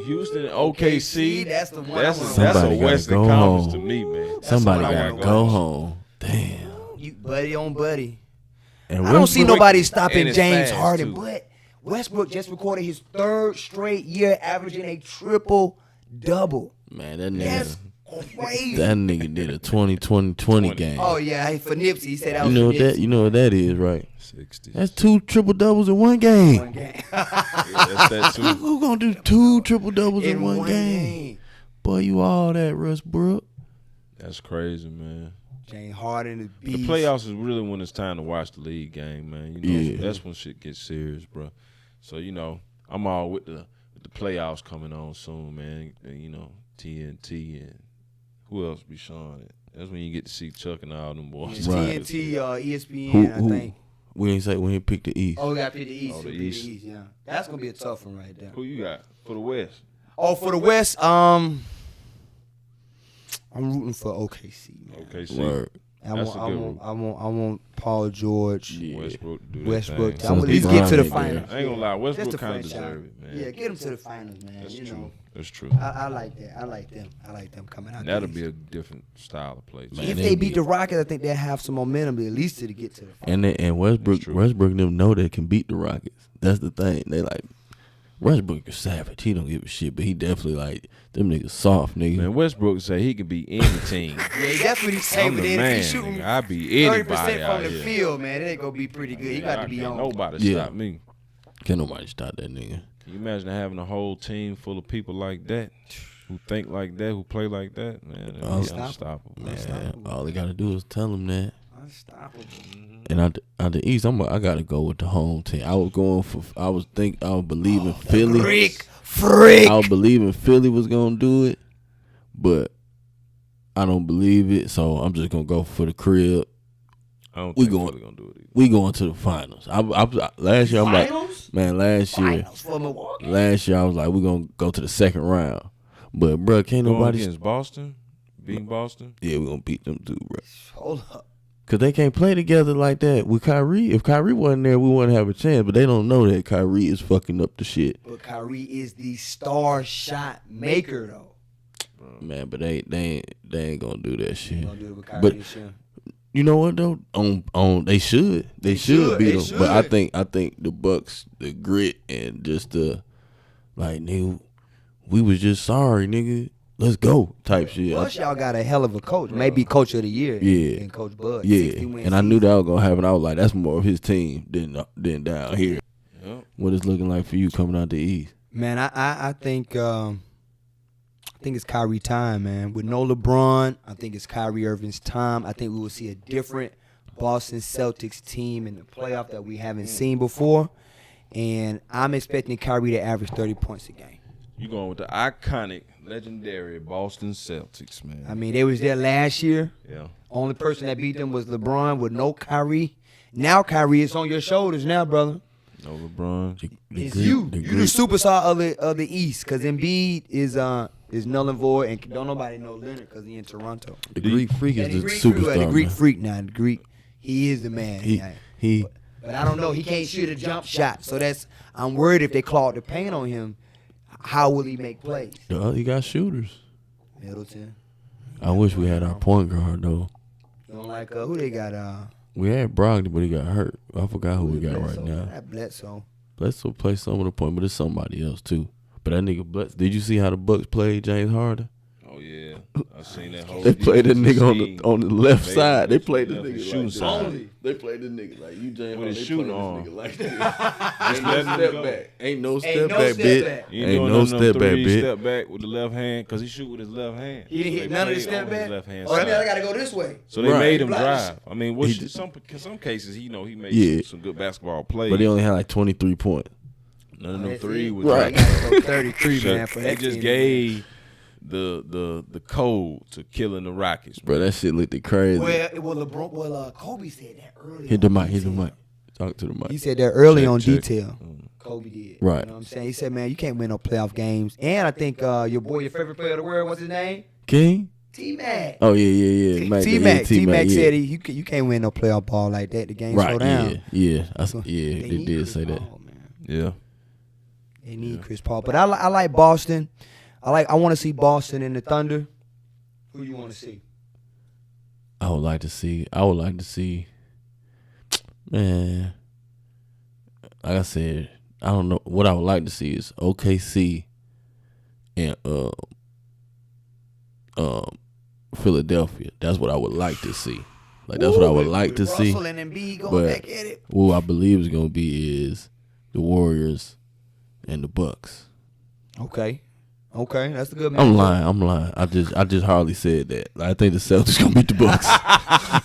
Houston and OKC. That's the one. That's Somebody a gotta Western go Conference home. to me, man. Somebody what I gotta wanna go watch. home. Damn. You buddy on buddy. And I don't see Westbrook- nobody stopping and it's James fast, Harden, too. but Westbrook just recorded his 3rd straight year averaging a triple-double. Man, that That's nigga, crazy. that nigga did a 20-20-20 game. Oh yeah, hey, for Nipsey, he said that you was know for what that? Nipsey. You know what that is, right? 60. That's 2 triple doubles in one game. One game. That's that too. Who gonna do 2 triple doubles in one game? Boy, you all that, Westbrook. That's crazy, man. James Harden is The beast. playoffs is really when it's time to watch the league game, man. You know, Yeah. that's when shit gets serious, bro. So I'm all with the playoffs coming on soon, man. And, TNT and who else be showing it? That's when you get to see Chuck and all them boys. Right. TNT, ESPN, Who- I think. We ain't say we ain't pick the East. Oh, we got to pick the East. Oh, the We pick East. yeah. That's gonna be a tough one right there. Who you got for the West? Oh, for the West, I'm rooting for OKC. Man. Okay, see. Word. I That's want, a good I want Paul George, Yeah. Westbrook to do that Westbrook. thing. I want at Some least get to the LeBron finals. right I ain't gonna lie, Westbrook Just the kind of franchise. deserve it, man. Yeah, get them to the finals, man. That's you true. know, That's true. I like that. I like them. I like them coming out. That'll the be a East. different style of play. Man, If they they be- beat the Rockets, I think they'll have some momentum at least to get to the finals. And Westbrook true. and them know they can beat the Rockets. That's the thing. They like Westbrook is savage. He don't give a shit, but he definitely like them niggas soft, nigga. Man, Westbrook say he can be any team. Yeah, that's what he's saying. I'm But the then if man, he's shooting nigga. I be 30% anybody out from the here. field, man, it ain't gonna be pretty good. You got I to be can't on. Nobody Yeah. stop me. Can't nobody stop that nigga. Can you imagine having a whole team full of people like that, who think like that, who play like that? Man, that'd be Unstoppable. unstoppable. Man, all they gotta do is tell them that. Unstoppable. And out the East, I gotta go with the home team. I was believing Philly. Freak. I was believing Philly was gonna do it, but I don't believe it. So I'm just gonna go for the crib. I don't We think going- Philly gonna do it either. We going to the finals. Last year I'm like, Finals? man. Last year For Milwaukee. I was like, we gonna go to the second round. But bro, can't Going nobody. against Boston, beating Boston. Yeah, we gonna beat them too, bro. Hold up. Cause they can't play together like that with Kyrie. If Kyrie wasn't there, we wouldn't have a chance. But they don't know that Kyrie is fucking up the shit, But Kyrie is the star shot maker, though. man. But they ain't gonna do that shit. Gonna do it with Kyrie But- this year. You know what though? On they should should, beat they them. But I should. think the Bucks, the grit and just the like, nigga, we was just sorry, nigga. Let's go type shit. Plus, y'all got a hell of a coach. Maybe coach of the year. Yeah. And Coach Bud. Yeah, 60 win and I knew season. that was gonna happen. I was like, that's more of his team than down here. Yep. What it's looking like for you coming out the East? Man, I think it's Kyrie time, man. With no LeBron, I think it's Kyrie Irving's time. I think we will see a different Boston Celtics team in the playoff that we haven't seen before. And I'm expecting Kyrie to average 30 points a game. You going with the iconic, legendary Boston Celtics, man. I mean, they was there last year. yeah. Only person that beat them was LeBron with no Kyrie. Now Kyrie is on your shoulders now, brother. No LeBron. It's you. You the superstar of the East, because Embiid is null and void, and don't nobody know Leonard because he in Toronto. The Greek Freak is And the the Greek freak, superstar. the Greek man. freak now. The Greek, he is the man. He But I don't know. He can't shoot a jump shot, so I'm worried if they claw the paint on him. How will he make plays? he got shooters. Middleton. I wish we had our point guard though. You don't like who they got? We had Brogdon, but he got hurt. I forgot who we got right Bledsoe. now. That Bledsoe. Bledsoe play some of the point, but it's somebody else too. But that nigga Bledsoe, did you see how the Bucks played James Harden? Oh yeah, I seen that whole. They played that nigga on the left They- side. They they played the left nigga shooting like side. this. They played the nigga like you, James. With his They shooting played arm. this nigga like this. Just Ain't no letting him step go. back. Ain't no step no back, step bitch. back. He Ain't doing no none of them step back, threes, bitch. Step back with the left hand because he shoot with his left hand. He didn't So hit they none of the played step on his back. left hand Oh, that means I side. gotta go this way. So they Right. made him Blind. drive. I mean, He did. some cases he made Yeah. some good basketball plays. But he only had like 23 points. None of them That's three it. was Right. They gotta go 33, man. For They that just team. gave the code to killing the Rockets, Bro, that shit looked crazy. Kobe said that early. Hit the mic. Talk to the mic. He said that early on check. detail. Kobe did. Right. You know what I'm saying? He said, man, you can't win no playoff games. And I think your favorite player of the world, what's his name? King? T-Mac. Oh, yeah. T-Mac yeah. said you can't win no playoff ball like that. The game slow Right, down. yeah. They did say that. Paul, man. Yeah. They need Chris Paul. But I like Boston. I want to see Boston and the Thunder. Who you want to see? I would like to see, man, like I said, I don't know. What I would like to see is OKC and Philadelphia. That's what I would like to see. Like, that's what I would like to see. Russell and Embiid going But back at it. what I believe is going to be is the Warriors and the Bucks. Okay, that's a good match. I'm lying. I just hardly said that. I think the Celtics gonna beat the Bucks,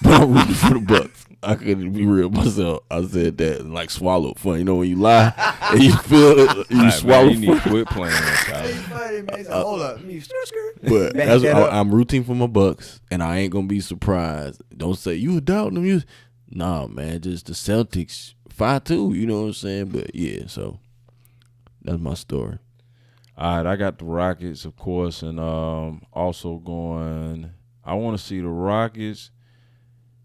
but I'm rooting for the Bucks. I couldn't be real myself. I said that and like swallowed fun. You know when you lie and you feel it, you swallow. Man, you need to quit playing that, child. Hold up. But that's I'm rooting for my Bucks, and I ain't gonna be surprised. Don't say you doubting them. Nah, man, just the Celtics 5-2. You know what I'm saying? But yeah, so that's my story. All right, I got the Rockets, of course, and also going. I want to see the Rockets,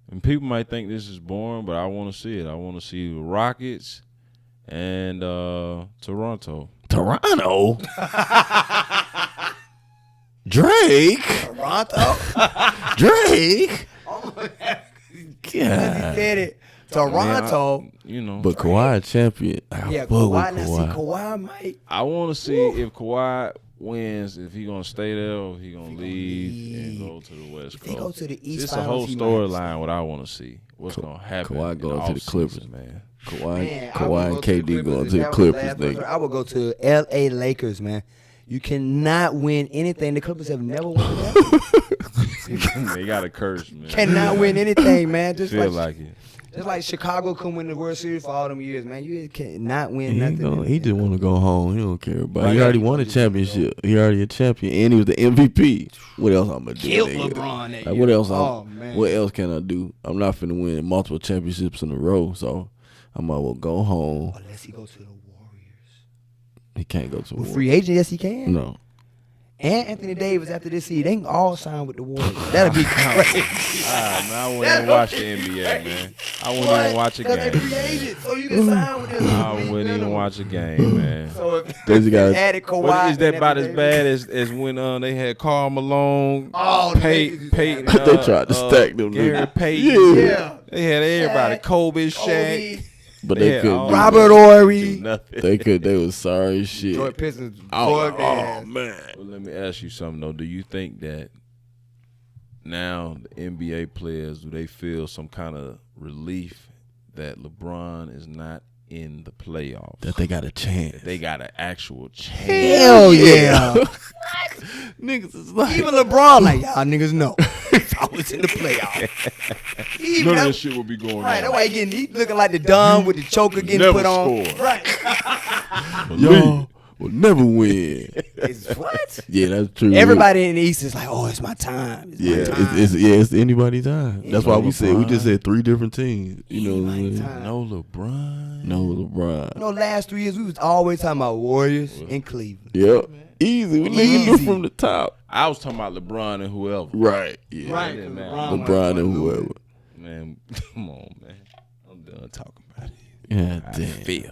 and people might think this is boring, but I want to see it. I want to see the Rockets and Toronto. Toronto. Drake. Toronto. Drake. He said it. Toronto. But Kawhi champion. Kawhi. Now see, Kawhi might. I want to see if Kawhi wins, if he gonna stay there or if he gonna leave and go to the West Coast. He go to the East. It's a whole storyline. What I want to see. What's gonna happen? Kawhi going to the Clippers, man. Kawhi and KD going to the Clippers. Nigga. I would go to L.A. Lakers, man. You cannot win anything. The Clippers have never won that. They got a curse, man. Cannot win anything, man. Just Feel like it. Just like Chicago couldn't win the World Series for all them years, man. You cannot win nothing. He just want to go home. He don't care about it. He already won a championship. He already a champion, and he was the MVP. What else I'm gonna do? Killed LeBron that like, year. What else can I do? I'm not finna win multiple championships in a row, so I might well go home. Unless he goes to the Warriors. He can't go to the Warriors. Free agent, yes he can. No. And Anthony Davis after this season, they can all sign with the Warriors. That'll be crazy. Man, I wouldn't even watch the NBA, man. I wouldn't even watch a game. Free agent, so you can sign with them. I wouldn't even watch a game, man. So if added Kawhi, But is that about as bad as when they had Karl Malone, Peyton, They tried to stack them. Gary Payton. Yeah. They had everybody. Kobe, Shaq. Kobe, But they couldn't. do Robert that. Ory, Nothing. They was sorry as shit. Detroit Pistons. Oh man. man. Well, let me ask you something though. Do you think that now the NBA players, do they feel some kind of relief that LeBron is not in the playoffs? That they got a chance. They got an actual chance. Hell yeah. Niggas is like Even LeBron like, y'all niggas know. I was in the playoffs. None of that shit will be going Right, on. that way he looking like the Don with the choker getting Never put on. score. Right. y'all will never win. It's what? Yeah, that's true. Everybody in the East is like, oh, it's my time. It's my time. It's anybody's time. That's why we just said 3 different teams. You know what I mean? Time. No LeBron. No LeBron. You know, last 3 years we was always talking about Warriors in Cleveland. Yep. Easy. We niggas do from the top. I was talking about LeBron and whoever. Right. Yeah. Right. Yeah, man. LeBron and whoever. Man, come on, man. I'm done talking about it. Yeah, I damn. feel.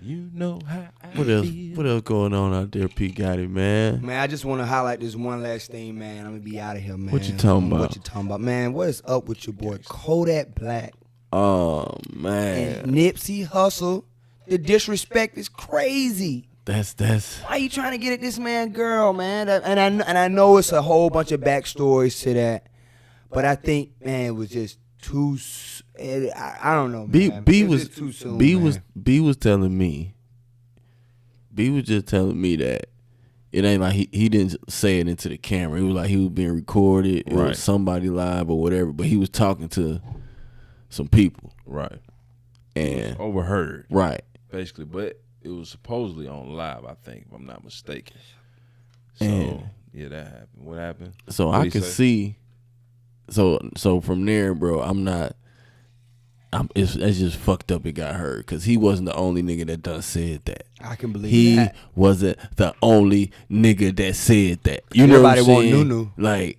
You know how I What else? feel. What else going on out there, P. Gotti, man? Man, I just want to highlight this one last thing, man. I'm going to be out of here, man. What you talking about? What you talking about? Man, what is up with your boy Kodak Black Oh and man, Nipsey Hussle? The disrespect is crazy. that's Why you trying to get at this man, girl, man? And I know it's a whole bunch of backstories to that, but I think, man, it was just too. I don't know, man. B It was just too soon, B man. was telling me. B was just telling me that it ain't like he didn't say it into the camera. It was like he was being recorded. It Right. was somebody live or whatever. But he was talking to some people. Right. And Overheard. right. Basically. But it was supposedly on live, I think, if I'm not mistaken. So And- yeah, that happened. What happened? So What'd I he can say? see. So from there, bro, it's just fucked up. It got heard because he wasn't the only nigga that done said that. I can believe He that. wasn't the only nigga that said that. You know what I'm Everybody want saying? Nunu. Like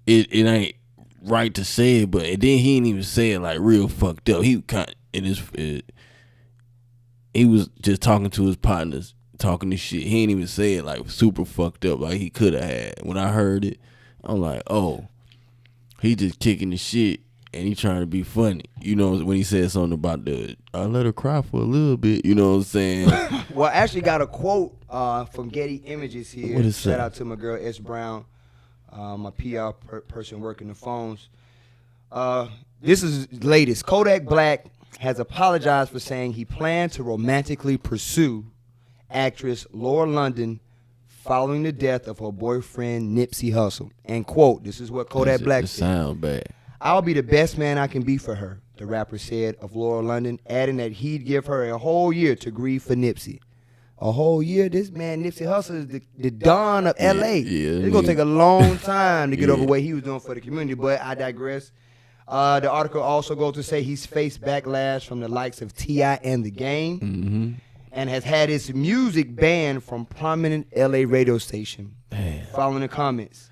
it ain't right to say it, but then he didn't even say it like real fucked up. He he was just talking to his partners, talking this shit. He ain't even say it like super fucked up like he could have had. When I heard it, I'm like, oh, he just kicking the shit and he trying to be funny. You know, when he said something about I let her cry for a little bit. You know what I'm saying? Well, I actually got a quote from Getty Images here. What it Shout say? out to my girl S. Brown, my PR person working the phones. This is latest. Kodak Black has apologized for saying he planned to romantically pursue actress Laura London following the death of her boyfriend Nipsey Hussle. And quote, this is what Kodak Black It said. sound bad. I'll be the best man I can be for her, the rapper said of Laura London, adding that he'd give her a whole year to grieve for Nipsey. A whole year? This man, Nipsey Hussle, is the don of L.A. yeah, It's going to take a long time to get Yeah. over what he was doing for the community, but I digress. The article also goes to say he's faced backlash from the likes of T.I. and The Game Mm-hmm. and has had his music banned from prominent L.A. radio station. Following the comments.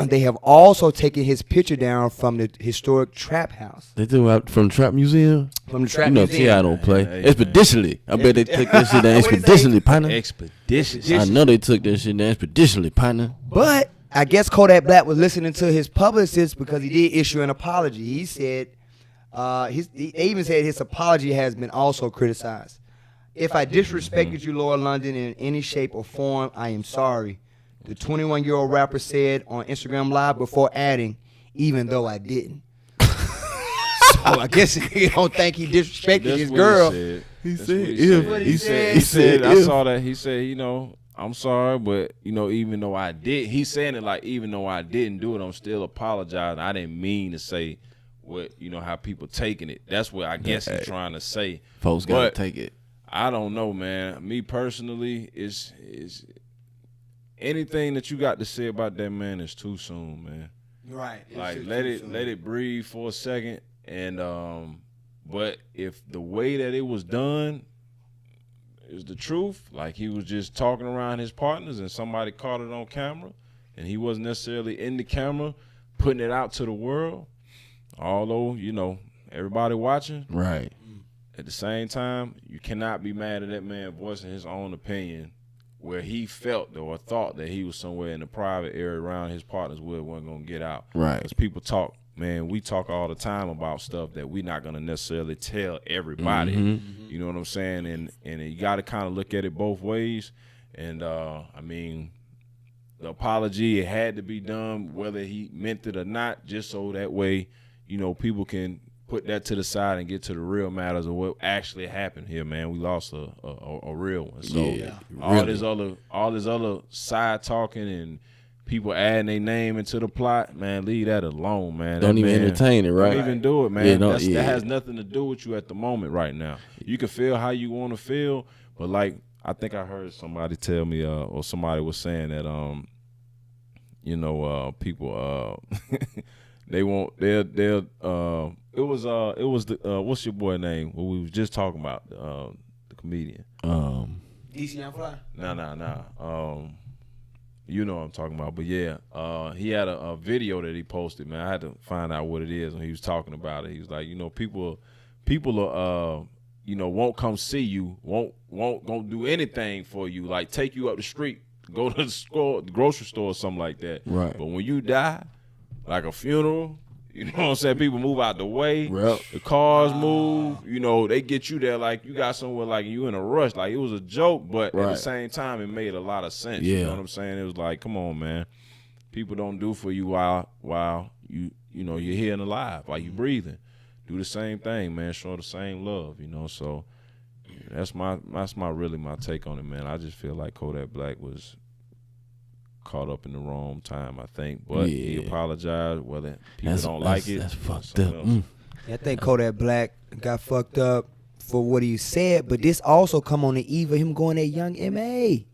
They have also taken his picture down from the historic Trap House. They took out from the Trap Museum. From the Trap You know Museum. T.I. don't play. Hey, Expeditionally. I bet they took that shit down What'd he say? expeditionally, partner. Expeditious. I know they took that shit down expeditionally, partner. But I guess Kodak Black was listening to his publicist because he did issue an apology. He said, they even said his apology has been also criticized. If I disrespected you, Laura London, in any shape or form, I am sorry. The 21-year-old rapper said on Instagram Live before adding, even though I didn't. So I guess he don't think he disrespected That's his what girl. He He said. said That's if. what He he said- said. He said. I if. saw that. He said, you know, I'm sorry, but you know, even though I did, he's saying it like, even though I didn't do it, I'm still apologizing. I didn't mean to say what, you know, how people taking it. That's what I guess he's trying to say. Folks gotta But take it. I don't know, man. Me personally, is anything that you got to say about that man is too soon, man. Right. Like let it breathe for a second, and but if the way that it was done is the truth, like he was just talking around his partners and somebody caught it on camera and he wasn't necessarily in the camera putting it out to the world, although, you know, everybody watching, Right. at the same time, you cannot be mad at that man voicing his own opinion where he felt or thought that he was somewhere in the private area around his partners where it wasn't going to get out. Right. Because people talk, man, we talk all the time about stuff that we're not going to necessarily tell everybody. Mm-hmm. You know what I'm saying? And you got to kind of look at it both ways. And, I mean, the apology, it had to be done, whether he meant it or not, just so that way, you know, people can put that to the side and get to the real matters of what actually happened here, man. We lost a real one. So Yeah, all really. this other side talking and people adding their name into the plot, man, leave that alone, man. Don't That even man- entertain it, right? Don't even do it, man. Yeah, don't- That yeah. has nothing to do with you at the moment right now. You can feel how you want to feel, but like I think I heard somebody tell me, or somebody was saying that, people, it was the what's your boy name? What we was just talking about, the comedian. DC Young Fly. Nah. You know what I'm talking about, but yeah, he had a video that he posted, man. I had to find out what it is when he was talking about it. He was like, you know, people are, won't come see you, won't do anything for you, like take you up the street, go to the grocery store or something like that. Right. But when you die, like a funeral, you know what I'm saying? People move out the way. Yep. The cars move. You know, they get you there like you got somewhere like you in a rush. Like it was a joke, but at the Right. same time, it made a lot of sense. Yeah. You know what I'm saying? It was like, come on, man. People don't do for you while you're here and alive, while you breathing. Do the same thing, man. Show the same love, you know. So that's my take on it, man. I just feel like Kodak Black was caught up in the wrong time, I think. But he Yeah. apologized. Whether people don't like it, That's fucked something up. else. I think Kodak Black got fucked up for what he said, but this also come on the eve of him going at Young M.A.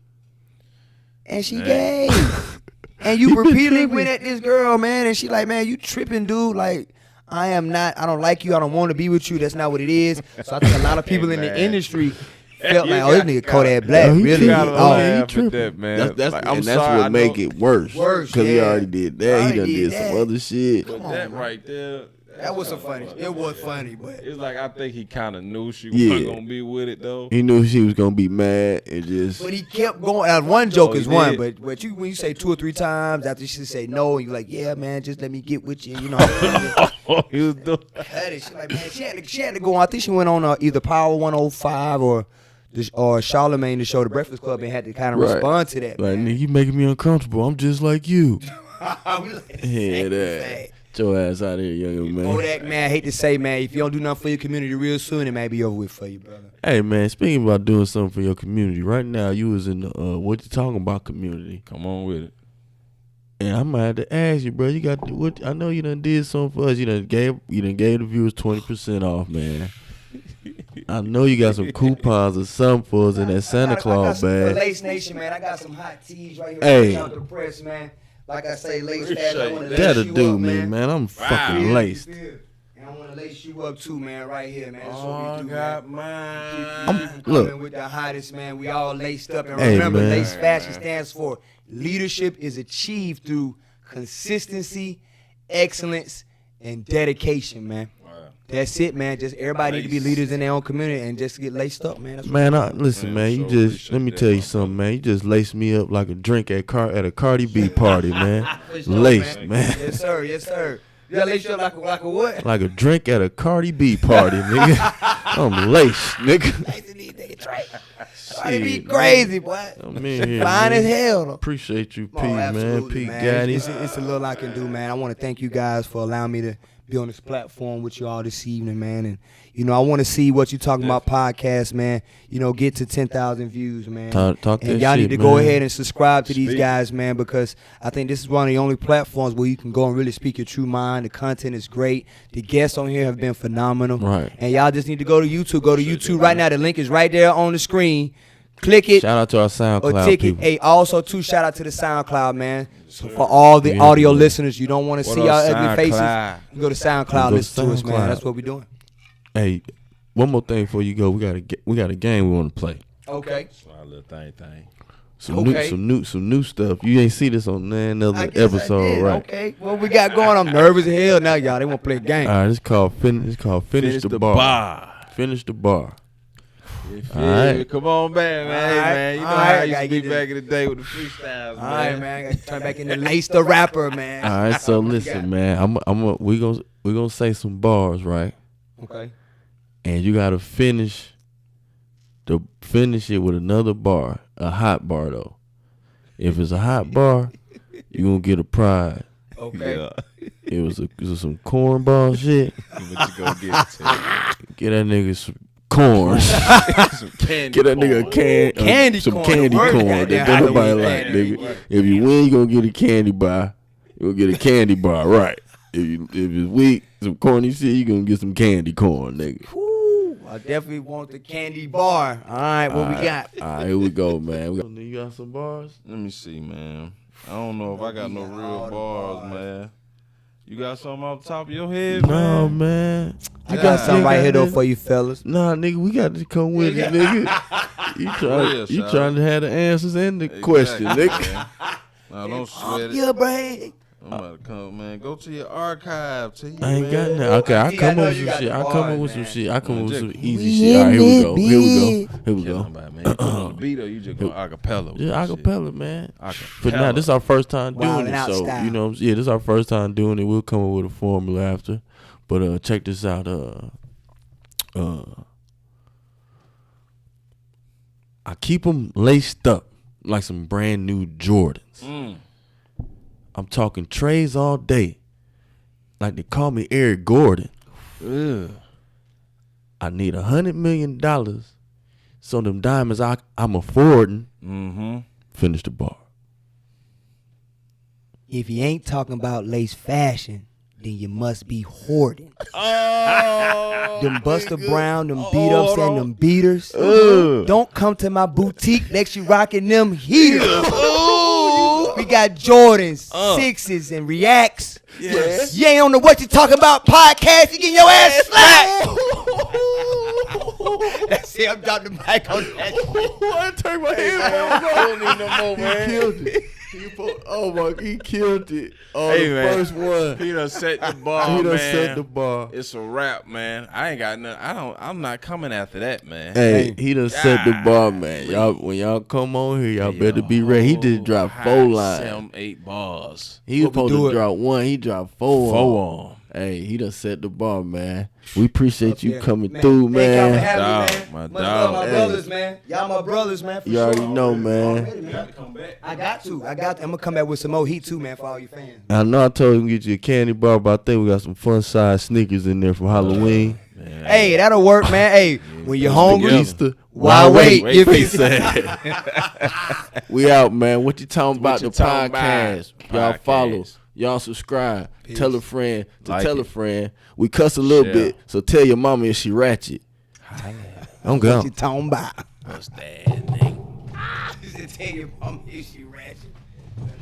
and she gay. And you repeatedly went at this girl, man, and she like, man, you tripping, dude. Like, I don't like you. I don't want to be with you. That's not what it is. So I think a lot of people in the industry felt like, oh, this nigga Kodak Black, really? He tripping. That, man. That's like, that's what make it worse. Because he already did that. He done did some other shit. But that right there. That was some funny. It was funny, but it's like I think he kind of knew she wasn't gonna be with it though. He knew she was gonna be mad and just. But he kept going. One joke is one, but when you say 2 or 3 times after she say no, and you're like, yeah, man, just let me get with you. You know. He was doing. Cut it. She like, man, she had to go on. I think she went on either Power 105 or Charlamagne to show the Breakfast Club and had to kind of respond to that. Like, nigga, you making me uncomfortable. I'm just like you. Yeah, that. Get your ass out of here, young man. Kodak, man, I hate to say, man, if you don't do nothing for your community real soon, it may be over with for you, brother. Hey, man, speaking about doing something for your community, right now you was in the what you talking about community. Come on with it. And I might have to ask you, bro. You got what? I know you done did something for us. You done gave the viewers 20% off, man. I know you got some coupons or something for us in that Santa Claus bag. For Lace Nation, man, I got some hot teas right here. Hey, out the press, man. Like I say, Lace Fast, I want to lace you do up, me, man. I'm fucking laced. And I want to lace you up too, man, right here, man. That's what we do, got man. Look, with the hottest, man. We all laced up. And remember, man. Lace Fashion stands for leadership is achieved through consistency, excellence, and dedication, man. That's it, man. Just everybody need to be leaders in their own community and just get laced up, man. Listen, man. You just let me tell you something, man. You just laced me up like a drink at a Cardi B party, man. Laced, man. Yes, sir. Yes, sir. Yeah, laced you up like a what? Like a drink at a Cardi B party, nigga. I'm laced, nigga. Cardi B crazy, boy. I'm in here, fine as hell. Though. Appreciate you, P, man. P, Gaddy. It's a little I can do, man. I want to thank you guys for allowing me to be on this platform with you all this evening, man. And, you know, I want to see what you talking about podcast, man. You know, get to 10,000 views, man. Talk and y'all need to go ahead and subscribe to these guys, man, because I think this is one of the only platforms where you can go and really speak your true mind. The content is great. The guests on here have been phenomenal. Right. And y'all just need to go to YouTube. Go to YouTube right now. The link is right there on the screen. Click it. Shout out to our SoundCloud people. Hey, also, too, shout out to the SoundCloud, man. So for all the audio listeners, you don't want to see our ugly faces, you go to SoundCloud, listen to us, man. That's what we're doing. Hey, one more thing before you go. We got a game we want to play. Okay. A little thing. Some new stuff. You ain't see this on another episode, right? Okay. What we got going? I'm nervous as hell now, y'all. They want to play a game. All right, it's called Finish the Bar. Finish the Bar. All right. Come on back, man. Hey, man. You know how I used to be back in the day with the freestyles, man. All right, man. I got to turn back into Lace the Rapper, man. All right, so listen, man. We gonna say some bars, right? Okay. And you gotta finish it with another bar, a hot bar though. If it's a hot bar, you gonna get a prize. Okay. Yeah. It was some cornball shit. What you gonna get? Get that nigga some corn. Some candy. Get that nigga some candy corn that nobody like, nigga. If you win, you gonna get a candy bar. You gonna get a candy bar, right? If it's weak, some corny shit, you gonna get some candy corn, nigga. Woo, I definitely want the candy bar. All right, what we got? All right, here we go, man. You got some bars? Let me see, man. I don't know if I got no real bars, man. You got something off the top of your head, No, man. I got something right here though for you fellas. Nah, nigga, we got to come with it, nigga. You trying to have the answers and the question, nigga. Nah, don't sweat it. Your brain. I'm about to come, man. Go to your archive. I ain't got that. Okay, I come up with some shit. I come up with some shit. I come up with some easy shit. All right, here we go. Man. On the beat, or you just go acapella? Just acapella, man. But now this is our first time doing it, so you know, this is our first time doing it. We'll come up with a formula after. But check this out. I keep them laced up like some brand new Jordans. I'm talking trays all day. Like they call me Eric Gordon. Ugh. I need $100 million. So them diamonds I'm affording. Finish the bar. If you ain't talking about lace fashion, then you must be hoarding. Them Buster Brown, them beat ups and them beaters. Don't come to my boutique next you rocking them heaters. We got Jordans, 6s, and Reacts. Yes. You ain't on the What You Talking About podcast. You getting your ass slapped. That's it. I'm dropping the mic on that. I turned my head I don't need no more, man. He killed it. He killed it. Oh, Hey, the man. first one. He done set the bar, He done man. set the bar. It's a wrap, man. I ain't got nothing. I'm not coming after that, man. Hey, he done set the bar, man. Y'all, when y'all come on here, y'all better be ready. He just dropped 4 lines. 7, 8 bars. He was What we supposed do to it? drop 1. He dropped 4. 4 on. Hey, he done set the bar, man. We appreciate you Yeah. coming through, Thank y'all for man. having Dog, me, man. my Much love, my dog. brothers, man. Y'all my brothers, man. For You sure. already know, man. Already, man. I got to. I'm gonna come back with some more heat too, man, for all you fans. I know I told him to get you a candy bar, but I think we got some fun size sneakers in there from Halloween. Man. Hey, that'll work, man. Hey, when you're hungry, together. Easter. why wait? Wait, Give he me said. We out, man. What you talking about? you The talking about? podcast. Y'all Podcast. follow. Y'all subscribe. Peace. Tell a friend to Like tell a it. friend. We cuss a little Share. bit, so tell your mama if she ratchet. I'm what gone. you talking about. What's that, nigga? Just tell your mama if she ratchet.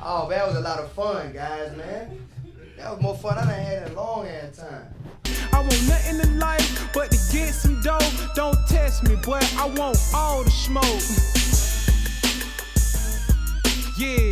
Oh, that was a lot of fun, guys, man. That was more fun I done had in a long ass time. I want nothing in life but to get some dough. Don't test me, boy. I want all the smoke. Yeah.